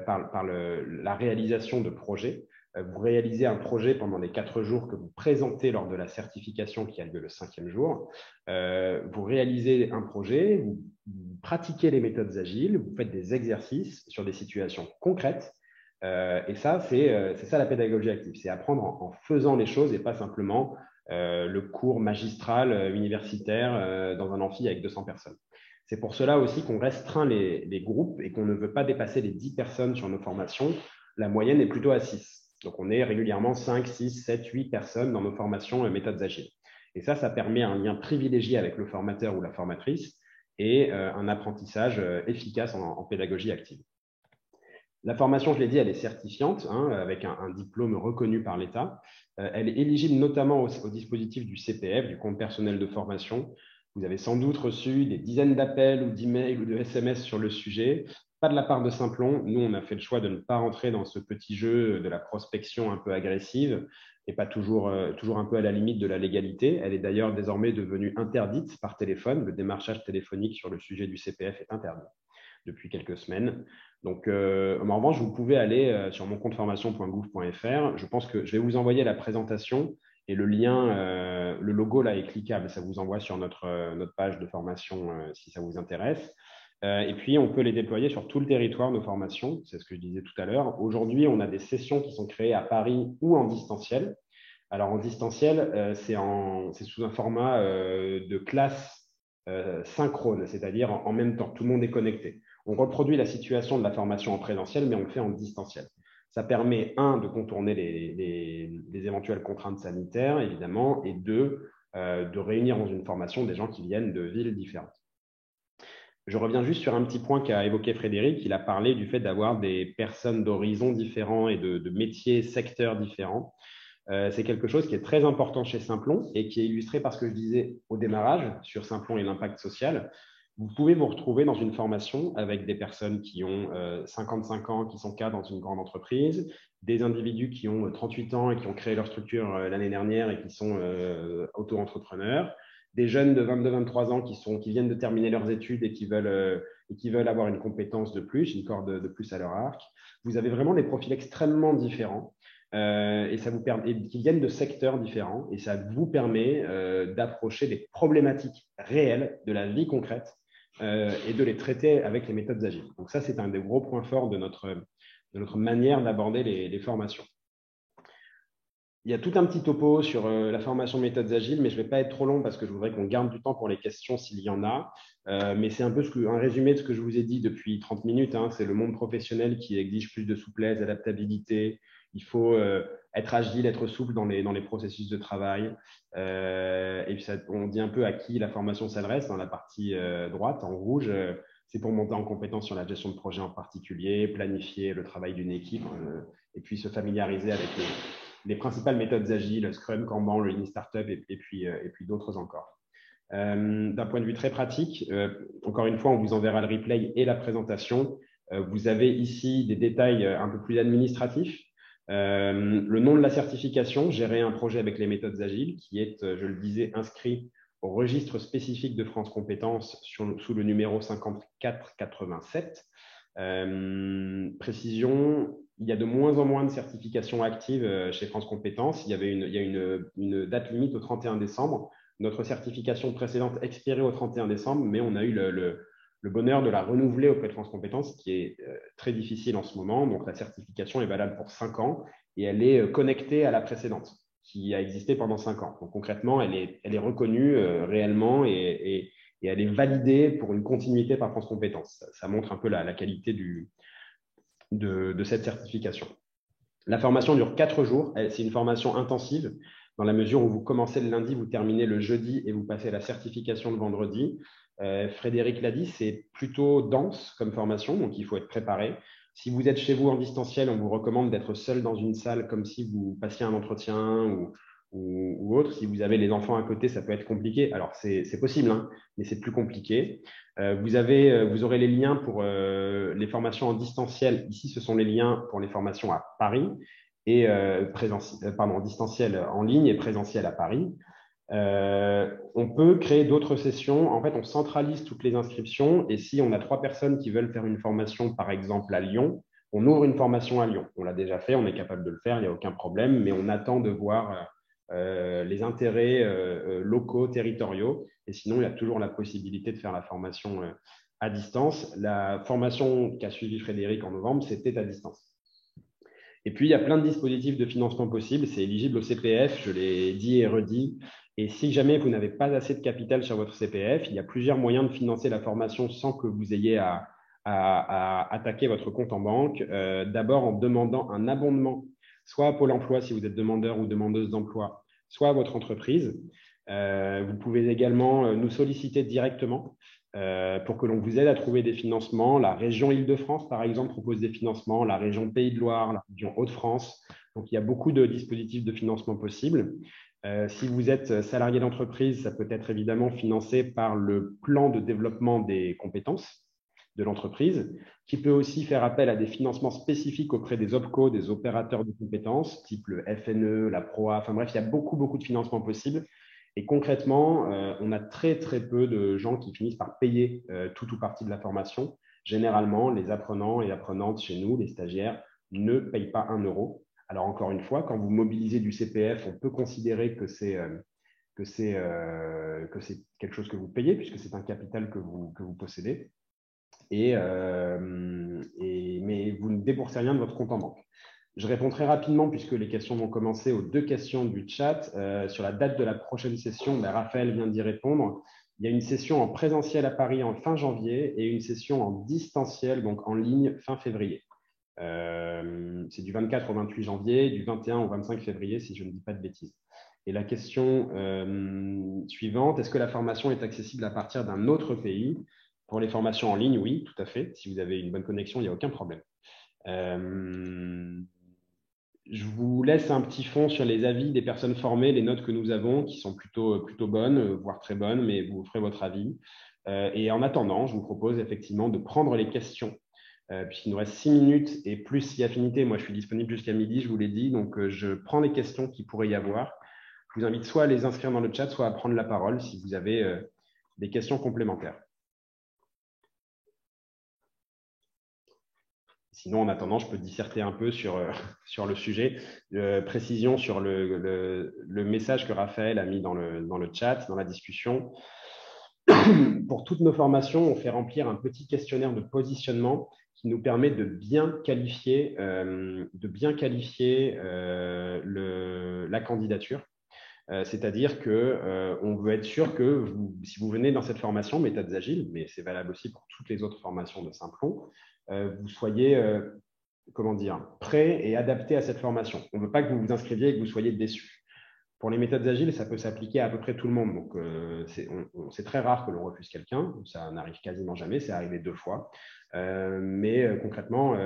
par la réalisation de projets, vous réalisez un projet pendant les 4 jours que vous présentez lors de la certification qui a lieu le 5e jour. Vous réalisez un projet, vous pratiquez les méthodes agiles, vous faites des exercices sur des situations concrètes. Et ça, c'est ça la pédagogie active. C'est apprendre en faisant les choses et pas simplement le cours magistral universitaire dans un amphi avec 200 personnes. C'est pour cela aussi qu'on restreint les groupes et qu'on ne veut pas dépasser les 10 personnes sur nos formations. La moyenne est plutôt à 6. Donc, on est régulièrement 5, 6, 7, 8 personnes dans nos formations méthodes agiles. Et ça permet un lien privilégié avec le formateur ou la formatrice et un apprentissage efficace en pédagogie active. La formation, je l'ai dit, elle est certifiante, avec un diplôme reconnu par l'État. Elle est éligible notamment au dispositif du CPF, du compte personnel de formation. Vous avez sans doute reçu des dizaines d'appels ou d'emails ou de SMS sur le sujet. Pas de la part de Simplon. Nous, on a fait le choix de ne pas rentrer dans ce petit jeu de la prospection un peu agressive et pas toujours un peu à la limite de la légalité. Elle est d'ailleurs désormais devenue interdite par téléphone. Le démarchage téléphonique sur le sujet du CPF est interdit depuis quelques semaines. Donc, en revanche, vous pouvez aller sur mon compte formation.gouv.fr. Je pense que je vais vous envoyer la présentation et le lien, le logo là est cliquable. Ça vous envoie sur notre page de formation si ça vous intéresse. Et puis, on peut les déployer sur tout le territoire, nos formations. C'est ce que je disais tout à l'heure. Aujourd'hui, on a des sessions qui sont créées à Paris ou en distanciel. Alors, en distanciel, c'est sous un format de classe synchrone, c'est-à-dire en même temps. Tout le monde est connecté. On reproduit la situation de la formation en présentiel, mais on le fait en distanciel. Ça permet, un, de contourner les éventuelles contraintes sanitaires, évidemment, et deux, de réunir dans une formation des gens qui viennent de villes différentes. Je reviens juste sur un petit point qu'a évoqué Frédéric. Il a parlé du fait d'avoir des personnes d'horizons différents et de métiers, secteurs différents. C'est quelque chose qui est très important chez Simplon et qui est illustré par ce que je disais au démarrage sur Simplon et l'impact social. Vous pouvez vous retrouver dans une formation avec des personnes qui ont 55 ans, qui sont cadres dans une grande entreprise, des individus qui ont 38 ans et qui ont créé leur structure l'année dernière et qui sont auto-entrepreneurs, des jeunes de 22-23 ans qui viennent de terminer leurs études et qui veulent avoir une compétence de plus, une corde de plus à leur arc. Vous avez vraiment des profils extrêmement différents. Et ça vous permet, qui viennent de secteurs différents, et ça vous permet d'approcher des problématiques réelles de la vie concrète et de les traiter avec les méthodes agiles. Donc ça, c'est un des gros points forts de notre manière d'aborder les formations. Il y a tout un petit topo sur la formation méthodes agiles, mais je ne vais pas être trop long parce que je voudrais qu'on garde du temps pour les questions s'il y en a. Mais c'est un peu un résumé de ce que je vous ai dit depuis 30 minutes. C'est le monde professionnel qui exige plus de souplesse, d'adaptabilité. Il faut être agile, être souple dans les processus de travail. Et puis on dit un peu à qui la formation s'adresse dans la partie droite, en rouge. C'est pour monter en compétence sur la gestion de projet en particulier, planifier le travail d'une équipe et puis se familiariser avec les principales méthodes agiles, Scrum, Kanban, le Lean Startup et puis d'autres encore. D'un point de vue très pratique, encore une fois, on vous enverra le replay et la présentation. Vous avez ici des détails un peu plus administratifs. Le nom de la certification, gérer un projet avec les méthodes agiles, qui est, je le disais, inscrit au registre spécifique de France Compétences sous le numéro 5487. Précision, il y a de moins en moins de certifications actives chez France Compétences. Il y a une date limite au 31 décembre. Notre certification précédente expirait au 31 décembre, mais on a eu le bonheur de la renouveler auprès de France Compétences, ce qui est très difficile en ce moment. Donc, la certification est valable pour 5 ans et elle est connectée à la précédente, qui a existé pendant 5 ans. Donc, concrètement, elle est reconnue réellement et elle est validée pour une continuité par France Compétences. Ça montre un peu la qualité de cette certification. La formation dure 4 jours. C'est une formation intensive. dans la mesure où vous commencez le lundi, vous terminez le jeudi et vous passez la certification le vendredi. Frédéric l'a dit, c'est plutôt dense comme formation, donc il faut être préparé. Si vous êtes chez vous en distanciel, on vous recommande d'être seul dans une salle comme si vous passiez un entretien ou autre. Si vous avez les enfants à côté, ça peut être compliqué. Alors, c'est possible, hein, mais c'est plus compliqué. Vous aurez les liens pour les formations en distanciel. Ici, ce sont les liens pour les formations à Paris et distanciel en ligne et présentiel à Paris. On peut créer d'autres sessions. En fait, on centralise toutes les inscriptions et si on a 3 personnes qui veulent faire une formation, par exemple à Lyon, on ouvre une formation à Lyon. On l'a déjà fait, on est capable de le faire, il n'y a aucun problème, mais on attend de voir les intérêts locaux, territoriaux. Et sinon, il y a toujours la possibilité de faire la formation à distance. La formation qu'a suivi Frédéric en novembre, c'était à distance. Et puis, il y a plein de dispositifs de financement possibles. C'est éligible au CPF, je l'ai dit et redit. Et si jamais vous n'avez pas assez de capital sur votre CPF, il y a plusieurs moyens de financer la formation sans que vous ayez à attaquer votre compte en banque. D'abord en demandant un abondement, soit à Pôle emploi si vous êtes demandeur ou demandeuse d'emploi, soit à votre entreprise. Vous pouvez également nous solliciter directement pour que l'on vous aide à trouver des financements. La région Île-de-France, par exemple, propose des financements, la région Pays de Loire, la région Hauts-de-France. Donc, il y a beaucoup de dispositifs de financement possibles. Si vous êtes salarié d'entreprise, ça peut être évidemment financé par le plan de développement des compétences de l'entreprise, qui peut aussi faire appel à des financements spécifiques auprès des OPCO, des opérateurs de compétences, type le FNE, la PROA. Enfin bref, il y a beaucoup de financements possibles. Et concrètement, on a très peu de gens qui finissent par payer tout ou partie de la formation. Généralement, les apprenants et apprenantes chez nous, les stagiaires, ne payent pas 1 euro. Alors encore une fois, quand vous mobilisez du CPF, on peut considérer que c'est quelque chose que vous payez, puisque c'est un capital que vous possédez. Mais vous ne déboursez rien de votre compte en banque. Je réponds très rapidement puisque les questions vont commencer aux 2 questions du chat. Sur la date de la prochaine session, Raphaël vient d'y répondre. Il y a une session en présentiel à Paris en fin janvier et une session en distanciel, donc en ligne, fin février. C'est du 24 au 28 janvier, du 21 au 25 février, si je ne dis pas de bêtises. Et la question suivante, est-ce que la formation est accessible à partir d'un autre pays? Pour les formations en ligne, oui, tout à fait. Si vous avez une bonne connexion, il n'y a aucun problème. Je vous laisse un petit fond sur les avis des personnes formées, les notes que nous avons, qui sont plutôt bonnes, voire très bonnes, mais vous ferez votre avis. Et en attendant, je vous propose effectivement de prendre les questions, puisqu'il nous reste 6 minutes et plus si affinité. Moi, je suis disponible jusqu'à midi, je vous l'ai dit, donc je prends les questions qu'il pourrait y avoir. Je vous invite soit à les inscrire dans le chat, soit à prendre la parole si vous avez des questions complémentaires. Sinon, en attendant, je peux disserter un peu sur le sujet. Précision sur le message que Raphaël a mis dans le chat, dans la discussion. Pour toutes nos formations, on fait remplir un petit questionnaire de positionnement qui nous permet de bien qualifier la candidature. C'est-à-dire qu'on veut être sûr que si vous venez dans cette formation méthodes agiles, mais c'est valable aussi pour toutes les autres formations de Simplon, vous soyez prêt et adapté à cette formation. On ne veut pas que vous vous inscriviez et que vous soyez déçus. Pour les méthodes agiles, ça peut s'appliquer à peu près tout le monde. Donc, c'est très rare que l'on refuse quelqu'un. Ça n'arrive quasiment jamais. C'est arrivé 2 fois. Mais concrètement,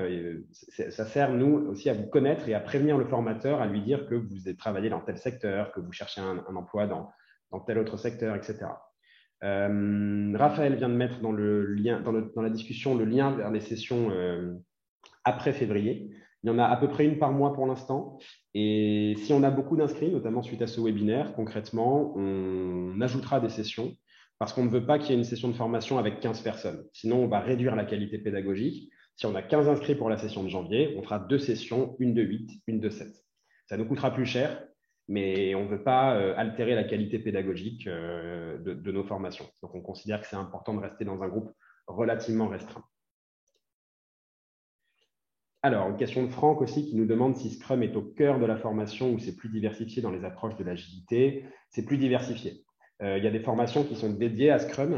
ça sert, nous, aussi à vous connaître et à prévenir le formateur, à lui dire que vous avez travaillé dans tel secteur, que vous cherchez un emploi dans tel autre secteur, etc. Raphaël vient de mettre dans la discussion le lien vers les sessions après février. Il y en a à peu près une par mois pour l'instant. Et si on a beaucoup d'inscrits, notamment suite à ce webinaire, concrètement, on ajoutera des sessions parce qu'on ne veut pas qu'il y ait une session de formation avec 15 personnes. Sinon, on va réduire la qualité pédagogique. Si on a 15 inscrits pour la session de janvier, on fera 2 sessions, une de 8, une de 7. Ça nous coûtera plus cher, mais on ne veut pas altérer la qualité pédagogique de nos formations. Donc, on considère que c'est important de rester dans un groupe relativement restreint. Alors, une question de Franck aussi qui nous demande si Scrum est au cœur de la formation ou c'est plus diversifié dans les approches de l'agilité. C'est plus diversifié. Il y a des formations qui sont dédiées à Scrum.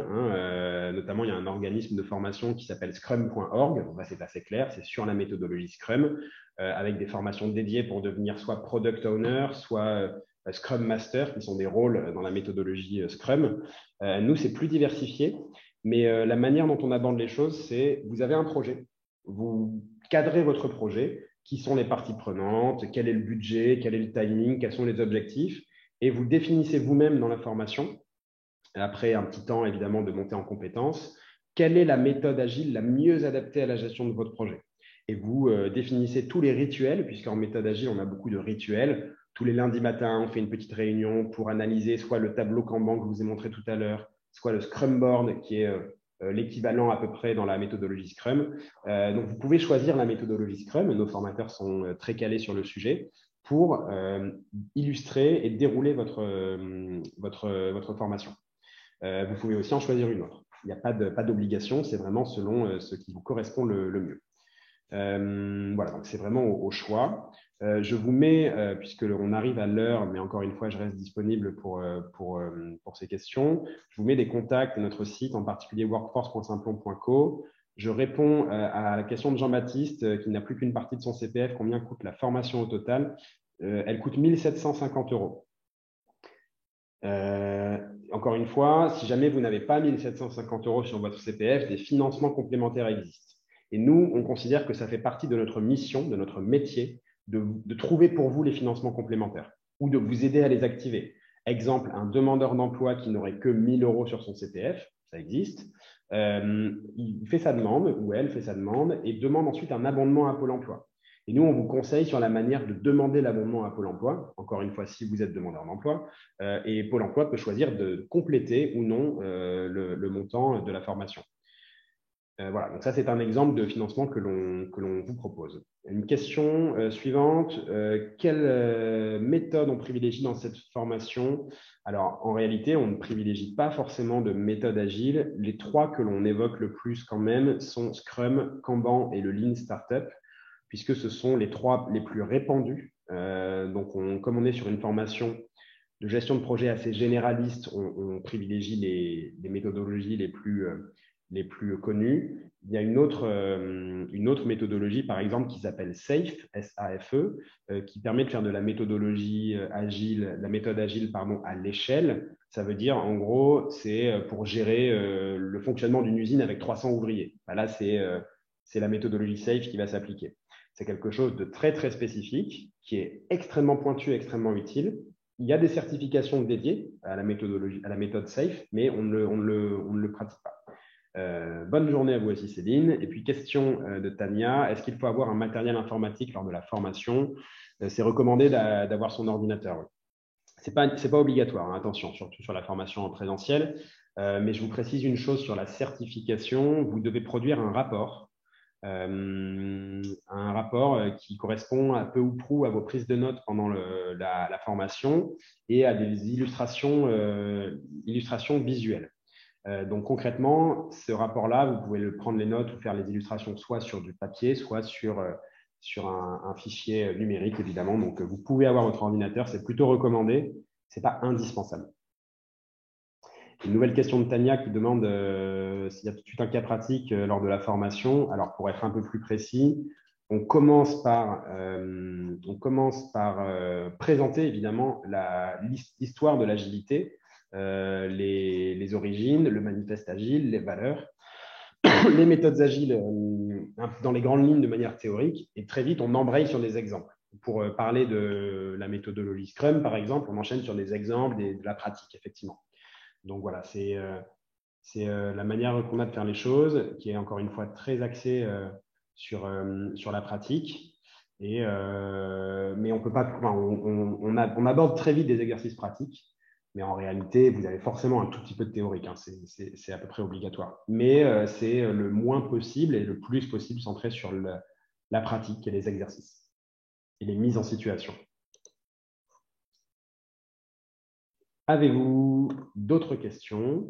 Notamment, il y a un organisme de formation qui s'appelle scrum.org. Donc là, c'est assez clair, c'est sur la méthodologie Scrum, avec des formations dédiées pour devenir soit product owner, soit Scrum Master, qui sont des rôles dans la méthodologie Scrum. Nous, c'est plus diversifié, mais la manière dont on aborde les choses, c'est vous avez un projet, vous cadrez votre projet, qui sont les parties prenantes, quel est le budget, quel est le timing, quels sont les objectifs, et vous définissez vous-même dans la formation, après un petit temps évidemment de monter en compétences, quelle est la méthode agile la mieux adaptée à la gestion de votre projet. Et vous définissez tous les rituels, puisqu'en méthode agile, on a beaucoup de rituels. Tous les lundis matins, on fait une petite réunion pour analyser soit le tableau Kanban que je vous ai montré tout à l'heure, soit le Scrum Board, qui est l'équivalent à peu près dans la méthodologie Scrum. Donc, vous pouvez choisir la méthodologie Scrum. Nos formateurs sont très calés sur le sujet pour illustrer et dérouler votre formation. Vous pouvez aussi en choisir une autre. Il n'y a pas d'obligation, c'est vraiment selon ce qui vous correspond le mieux. Voilà, donc c'est vraiment au choix. Je vous mets, puisqu'on arrive à l'heure, mais encore une fois, je reste disponible pour ces questions. Je vous mets des contacts de notre site, en particulier workforce.simplon.co. Je réponds à la question de Jean-Baptiste, qui n'a plus qu'une partie de son CPF. Combien coûte la formation au total? Elle coûte 1 750 €. Encore une fois, si jamais vous n'avez pas 1 750 € sur votre CPF, des financements complémentaires existent. Et nous, on considère que ça fait partie de notre mission, de notre métier, de trouver pour vous les financements complémentaires ou de vous aider à les activer. Exemple, un demandeur d'emploi qui n'aurait que 1 000 € sur son CPF, ça existe. Il fait sa demande ou elle fait sa demande et demande ensuite un abondement à Pôle emploi. Et nous, on vous conseille sur la manière de demander l'abondement à Pôle emploi, encore une fois, si vous êtes demandeur d'emploi, et Pôle emploi peut choisir de compléter ou non le montant de la formation. Voilà, donc ça, c'est un exemple de financement que l'on vous propose. Une question suivante. Quelle méthode on privilégie dans cette formation? Alors, en réalité, on ne privilégie pas forcément de méthode agile. Les trois que l'on évoque le plus quand même sont Scrum, Kanban et le Lean Startup, puisque ce sont les trois les plus répandus. Donc, comme on est sur une formation de gestion de projet assez généraliste, on privilégie les méthodologies les plus connues. Il y a une autre méthodologie, par exemple, qui s'appelle SAFE, S-A-F-E, qui permet de faire de la méthodologie agile, la méthode agile, pardon, à l'échelle. Ça veut dire, en gros, c'est pour gérer le fonctionnement d'une usine avec 300 ouvriers. Là, c'est la méthodologie SAFE qui va s'appliquer. C'est quelque chose de très, très spécifique, qui est extrêmement pointu, extrêmement utile. Il y a des certifications dédiées à la méthode SAFE, mais on ne le pratique pas. Bonne journée à vous aussi, Céline. Et puis, question de Tania, est-ce qu'il faut avoir un matériel informatique lors de la formation? C'est recommandé d'avoir son ordinateur. Oui. C'est pas obligatoire, hein, attention, surtout sur la formation en présentiel. Mais je vous précise une chose sur la certification. Vous devez produire un rapport qui correspond un peu ou prou à vos prises de notes pendant la formation et à des illustrations visuelles. Donc concrètement, ce rapport-là, vous pouvez prendre les notes ou faire les illustrations soit sur du papier, soit sur un fichier numérique, évidemment. Donc vous pouvez avoir votre ordinateur, c'est plutôt recommandé, ce n'est pas indispensable. Une nouvelle question de Tania qui demande s'il y a tout de suite un cas pratique lors de la formation. Alors, pour être un peu plus précis, on commence par présenter évidemment l'histoire de l'agilité, les origines, le manifeste agile, les valeurs, les méthodes agiles dans les grandes lignes de manière théorique. Et très vite, on embraye sur des exemples. Pour parler de la méthodologie Scrum, par exemple, on enchaîne sur des exemples de la pratique, effectivement. Donc voilà, c'est la manière qu'on a de faire les choses, qui est encore une fois très axée sur la pratique. Mais on peut pas, on aborde très vite des exercices pratiques, mais en réalité, vous avez forcément un tout petit peu de théorique. Hein, c'est à peu près obligatoire. Mais c'est le moins possible et le plus possible centré sur la pratique et les exercices et les mises en situation. Avez-vous d'autres questions?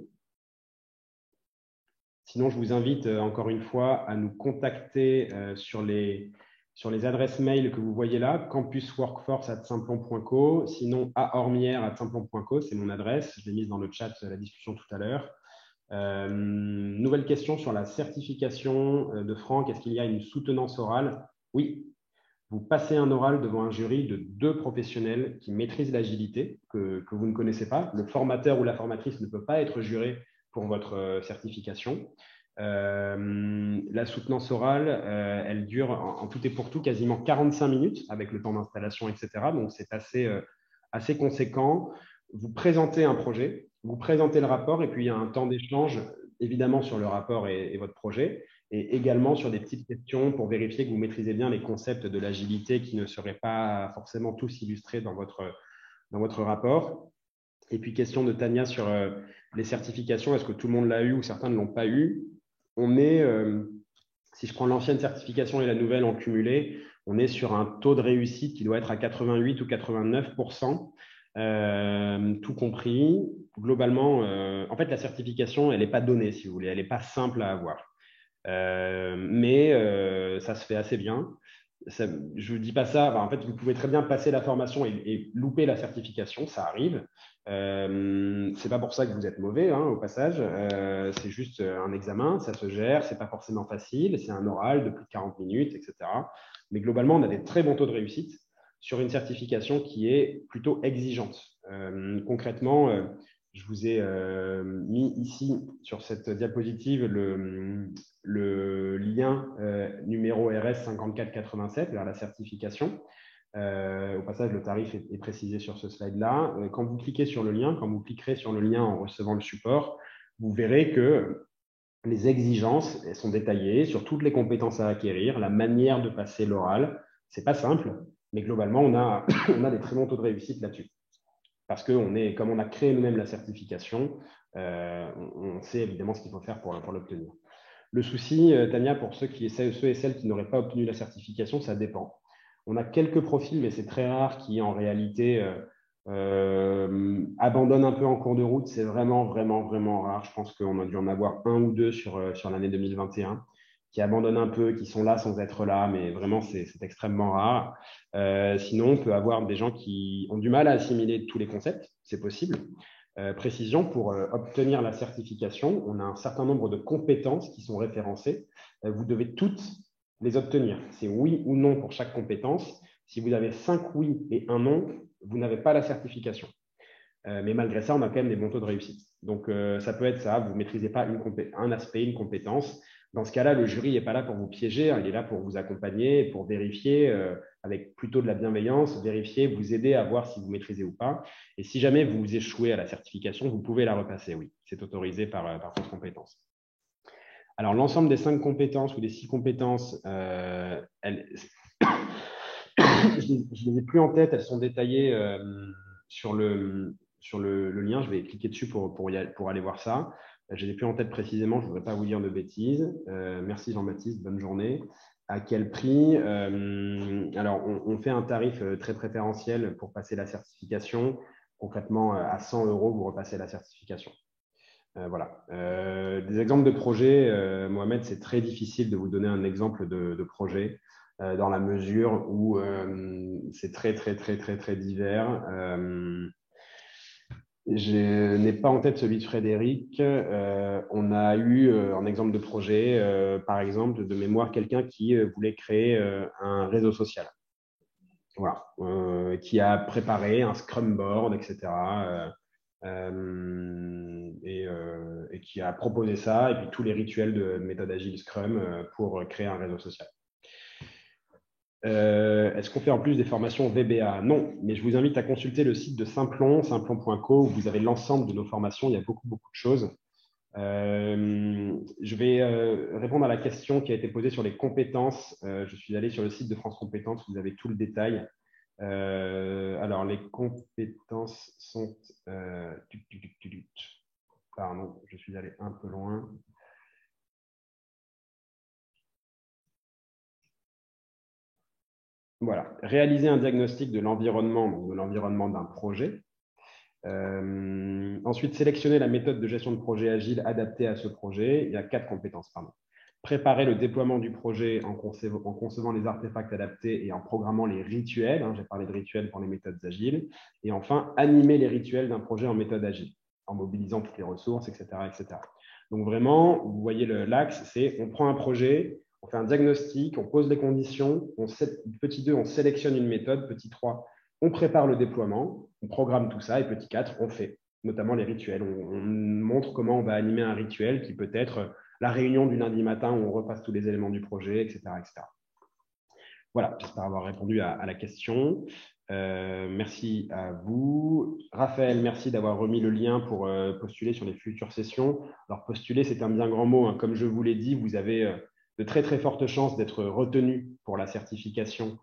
Sinon, je vous invite encore une fois à nous contacter sur les adresses mail que vous voyez là, campusworkforce@simplon.co, sinon aormière@simplon.co, c'est mon adresse, je l'ai mise dans le chat la discussion tout à l'heure. Nouvelle question sur la certification de Franck, est-ce qu'il y a une soutenance orale? Oui, vous passez un oral devant un jury de 2 professionnels qui maîtrisent l'agilité, que vous ne connaissez pas. Le formateur ou la formatrice ne peut pas être juré pour votre certification. La soutenance orale, elle dure en tout et pour tout quasiment 45 minutes avec le temps d'installation, etc. Donc, c'est assez conséquent. Vous présentez un projet, vous présentez le rapport et puis il y a un temps d'échange, évidemment, sur le rapport et votre projet, et également sur des petites questions pour vérifier que vous maîtrisez bien les concepts de l'agilité qui ne seraient pas forcément tous illustrés dans votre rapport. Et puis, question de Tania sur les certifications, est-ce que tout le monde l'a eu ou certains ne l'ont pas eu? Si je prends l'ancienne certification et la nouvelle en cumulé, on est sur un taux de réussite qui doit être à 88 ou 89%, tout compris. Globalement, en fait, la certification, elle n'est pas donnée, si vous voulez, elle n'est pas simple à avoir. Mais ça se fait assez bien. Je ne vous dis pas ça. En fait, vous pouvez très bien passer la formation et louper la certification, ça arrive. C'est pas pour ça que vous êtes mauvais, hein, au passage. C'est juste un examen, ça se gère, c'est pas forcément facile, c'est un oral de plus de 40 minutes, etc. Mais globalement, on a des très bons taux de réussite sur une certification qui est plutôt exigeante. Concrètement, je vous ai mis ici sur cette diapositive le lien numéro RS 5487 vers la certification. Au passage, le tarif est précisé sur ce slide-là. Quand vous cliquez sur le lien, quand vous cliquerez sur le lien en recevant le support, vous verrez que les exigences elles sont détaillées sur toutes les compétences à acquérir, la manière de passer l'oral. Ce n'est pas simple, mais globalement, on a des très bons taux de réussite là-dessus. Parce que comme on a créé nous-mêmes la certification, on sait évidemment ce qu'il faut faire pour l'obtenir. Le souci, Tania, pour ceux et celles qui n'auraient pas obtenu la certification, ça dépend. On a quelques profils, mais c'est très rare, qui en réalité abandonnent un peu en cours de route. C'est vraiment, vraiment, vraiment rare. Je pense qu'on a dû en avoir 1 ou 2 sur l'année 2021 qui abandonnent un peu, qui sont là sans être là, mais vraiment, c'est extrêmement rare. Sinon, on peut avoir des gens qui ont du mal à assimiler tous les concepts, c'est possible. Précision, pour obtenir la certification, on a un certain nombre de compétences qui sont référencées. Vous devez toutes les obtenir. C'est oui ou non pour chaque compétence. Si vous avez 5 oui et 1 non, vous n'avez pas la certification. Mais malgré ça, on a quand même des bons taux de réussite. Donc, ça peut être ça, vous ne maîtrisez pas un aspect, une compétence. Dans ce cas-là, le jury n'est pas là pour vous piéger, il est là pour vous accompagner, pour vérifier, avec plutôt de la bienveillance, vérifier, vous aider à voir si vous maîtrisez ou pas. Et si jamais vous échouez à la certification, vous pouvez la repasser, oui. C'est autorisé par France Compétences. Alors, l'ensemble des 5 compétences ou des 6 compétences, je ne les ai plus en tête, elles sont détaillées sur le lien. Je vais cliquer dessus pour aller voir ça. Je n'ai plus en tête précisément, je ne voudrais pas vous dire de bêtises. Merci Jean-Baptiste, bonne journée. À quel prix? Alors, on fait un tarif très préférentiel pour passer la certification. Concrètement, à 100 €, vous repassez la certification. Voilà. Des exemples de projets, Mohamed, c'est très difficile de vous donner un exemple de projet dans la mesure où c'est très, très, très, très, très divers. Je n'ai pas en tête celui de Frédéric. On a eu en exemple de projet, par exemple, de mémoire, quelqu'un qui voulait créer un réseau social. Voilà. Qui a préparé un Scrum board, etc. Et qui a proposé ça, et puis tous les rituels de méthode agile Scrum pour créer un réseau social. Est-ce qu'on fait en plus des formations VBA? Non, mais je vous invite à consulter le site de Simplon, simplon.co, où vous avez l'ensemble de nos formations. Il y a beaucoup, beaucoup de choses. Je vais répondre à la question qui a été posée sur les compétences. Je suis allé sur le site de France Compétences, vous avez tout le détail. Alors, les compétences sont… Pardon, je suis allé un peu loin. Voilà, réaliser un diagnostic de l'environnement d'un projet. Ensuite, sélectionner la méthode de gestion de projet agile adaptée à ce projet. Il y a 4 compétences, pardon. Préparer le déploiement du projet en concevant les artefacts adaptés et en programmant les rituels. J'ai parlé de rituels pour les méthodes agiles. Et enfin, animer les rituels d'un projet en méthode agile, en mobilisant toutes les ressources, etc. etc. Donc vraiment, vous voyez l'axe, c'est on prend un projet, On fait un diagnostic, on pose les conditions. Petit 2, on sélectionne une méthode. Petit 3, on prépare le déploiement, on programme tout ça. Et petit 4, on fait notamment les rituels. On montre comment on va animer un rituel qui peut être la réunion du lundi matin où on repasse tous les éléments du projet, etc. etc. Voilà, j'espère avoir répondu à la question. Merci à vous. Raphaël, merci d'avoir remis le lien pour postuler sur les futures sessions. Alors, postuler, c'est un bien grand mot, hein. Comme je vous l'ai dit, vous avez de très, très fortes chances d'être retenu pour la certification,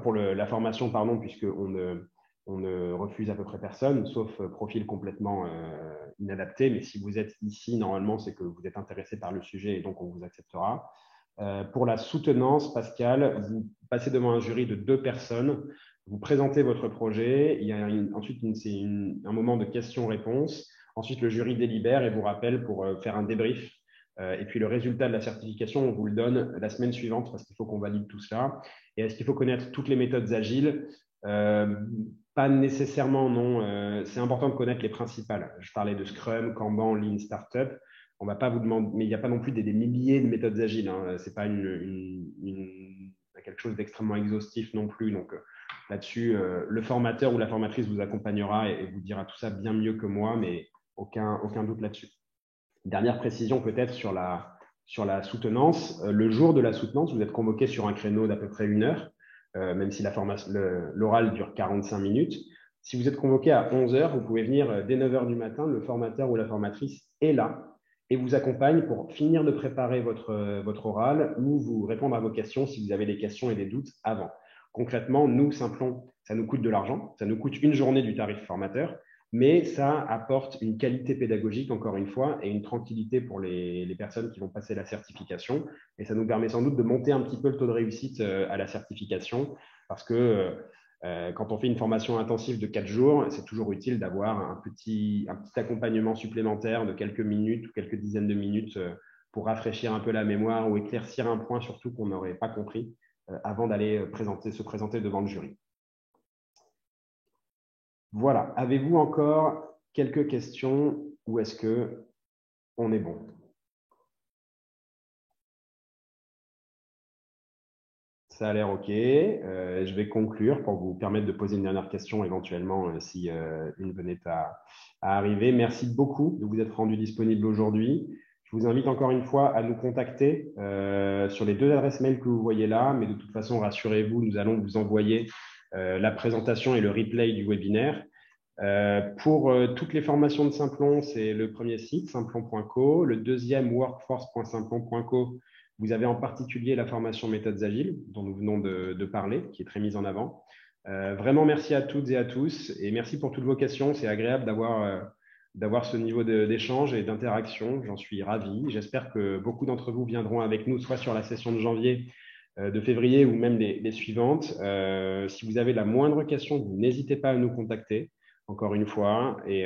pour la formation, pardon, puisqu'on ne refuse à peu près personne, sauf profil complètement inadapté. Mais si vous êtes ici, normalement, c'est que vous êtes intéressé par le sujet et donc on vous acceptera. Pour la soutenance, Pascal, vous passez devant un jury de 2 personnes, vous présentez votre projet, il y a ensuite un moment de questions-réponses, ensuite le jury délibère et vous rappelle pour faire un débrief. Et puis le résultat de la certification, on vous le donne la semaine suivante parce qu'il faut qu'on valide tout cela. Et est-ce qu'il faut connaître toutes les méthodes agiles? Pas nécessairement, non. C'est important de connaître les principales. Je parlais de Scrum, Kanban, Lean Startup. On va pas vous demander, mais il n'y a pas non plus des milliers de méthodes agiles, hein. Ce n'est pas quelque chose d'extrêmement exhaustif non plus. Donc là-dessus, le formateur ou la formatrice vous accompagnera et vous dira tout ça bien mieux que moi, mais aucun doute là-dessus. Dernière précision peut-être sur la soutenance. Le jour de la soutenance, vous êtes convoqué sur un créneau d'à peu près 1 heure, même si l'oral dure 45 minutes. Si vous êtes convoqué à 11 heures, vous pouvez venir dès 9 heures du matin. Le formateur ou la formatrice est là et vous accompagne pour finir de préparer votre oral ou vous répondre à vos questions si vous avez des questions et des doutes avant. Concrètement, nous, Simplon, ça nous coûte de l'argent, ça nous coûte une journée du tarif formateur, mais ça apporte une qualité pédagogique, encore une fois, et une tranquillité pour les personnes qui vont passer la certification. Et ça nous permet sans doute de monter un petit peu le taux de réussite à la certification, parce que quand on fait une formation intensive de 4 jours, c'est toujours utile d'avoir un petit accompagnement supplémentaire de quelques minutes ou quelques dizaines de minutes pour rafraîchir un peu la mémoire ou éclaircir un point surtout qu'on n'aurait pas compris avant d'aller se présenter devant le jury. Voilà. Avez-vous encore quelques questions ou est-ce qu'on est bon? Ça a l'air OK. Je vais conclure pour vous permettre de poser une dernière question éventuellement si une venait à arriver. Merci beaucoup de vous être rendu disponible aujourd'hui. Je vous invite encore une fois à nous contacter sur les 2 adresses mail que vous voyez là, mais de toute façon, rassurez-vous, nous allons vous envoyer la présentation et le replay du webinaire. Pour toutes les formations de Simplon, c'est le premier site, simplon.co. Le deuxième, workforce.simplon.co. Vous avez en particulier la formation méthodes agiles dont nous venons de parler, qui est très mise en avant. Vraiment, merci à toutes et à tous et merci pour toutes vos questions. C'est agréable d'avoir ce niveau d'échange et d'interaction. J'en suis ravi. J'espère que beaucoup d'entre vous viendront avec nous, soit sur la session de janvier, de février ou même les suivantes. Si vous avez la moindre question, vous n'hésitez pas à nous contacter, encore une fois, et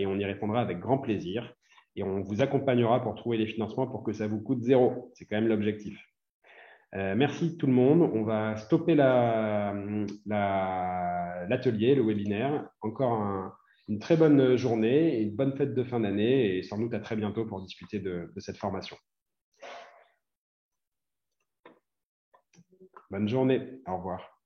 on y répondra avec grand plaisir. Et on vous accompagnera pour trouver les financements pour que ça vous coûte 0. C'est quand même l'objectif. Merci tout le monde. On va stopper l'atelier, le webinaire. Encore une très bonne journée et une bonne fête de fin d'année et sans doute à très bientôt pour discuter de cette formation. Bonne journée. Au revoir.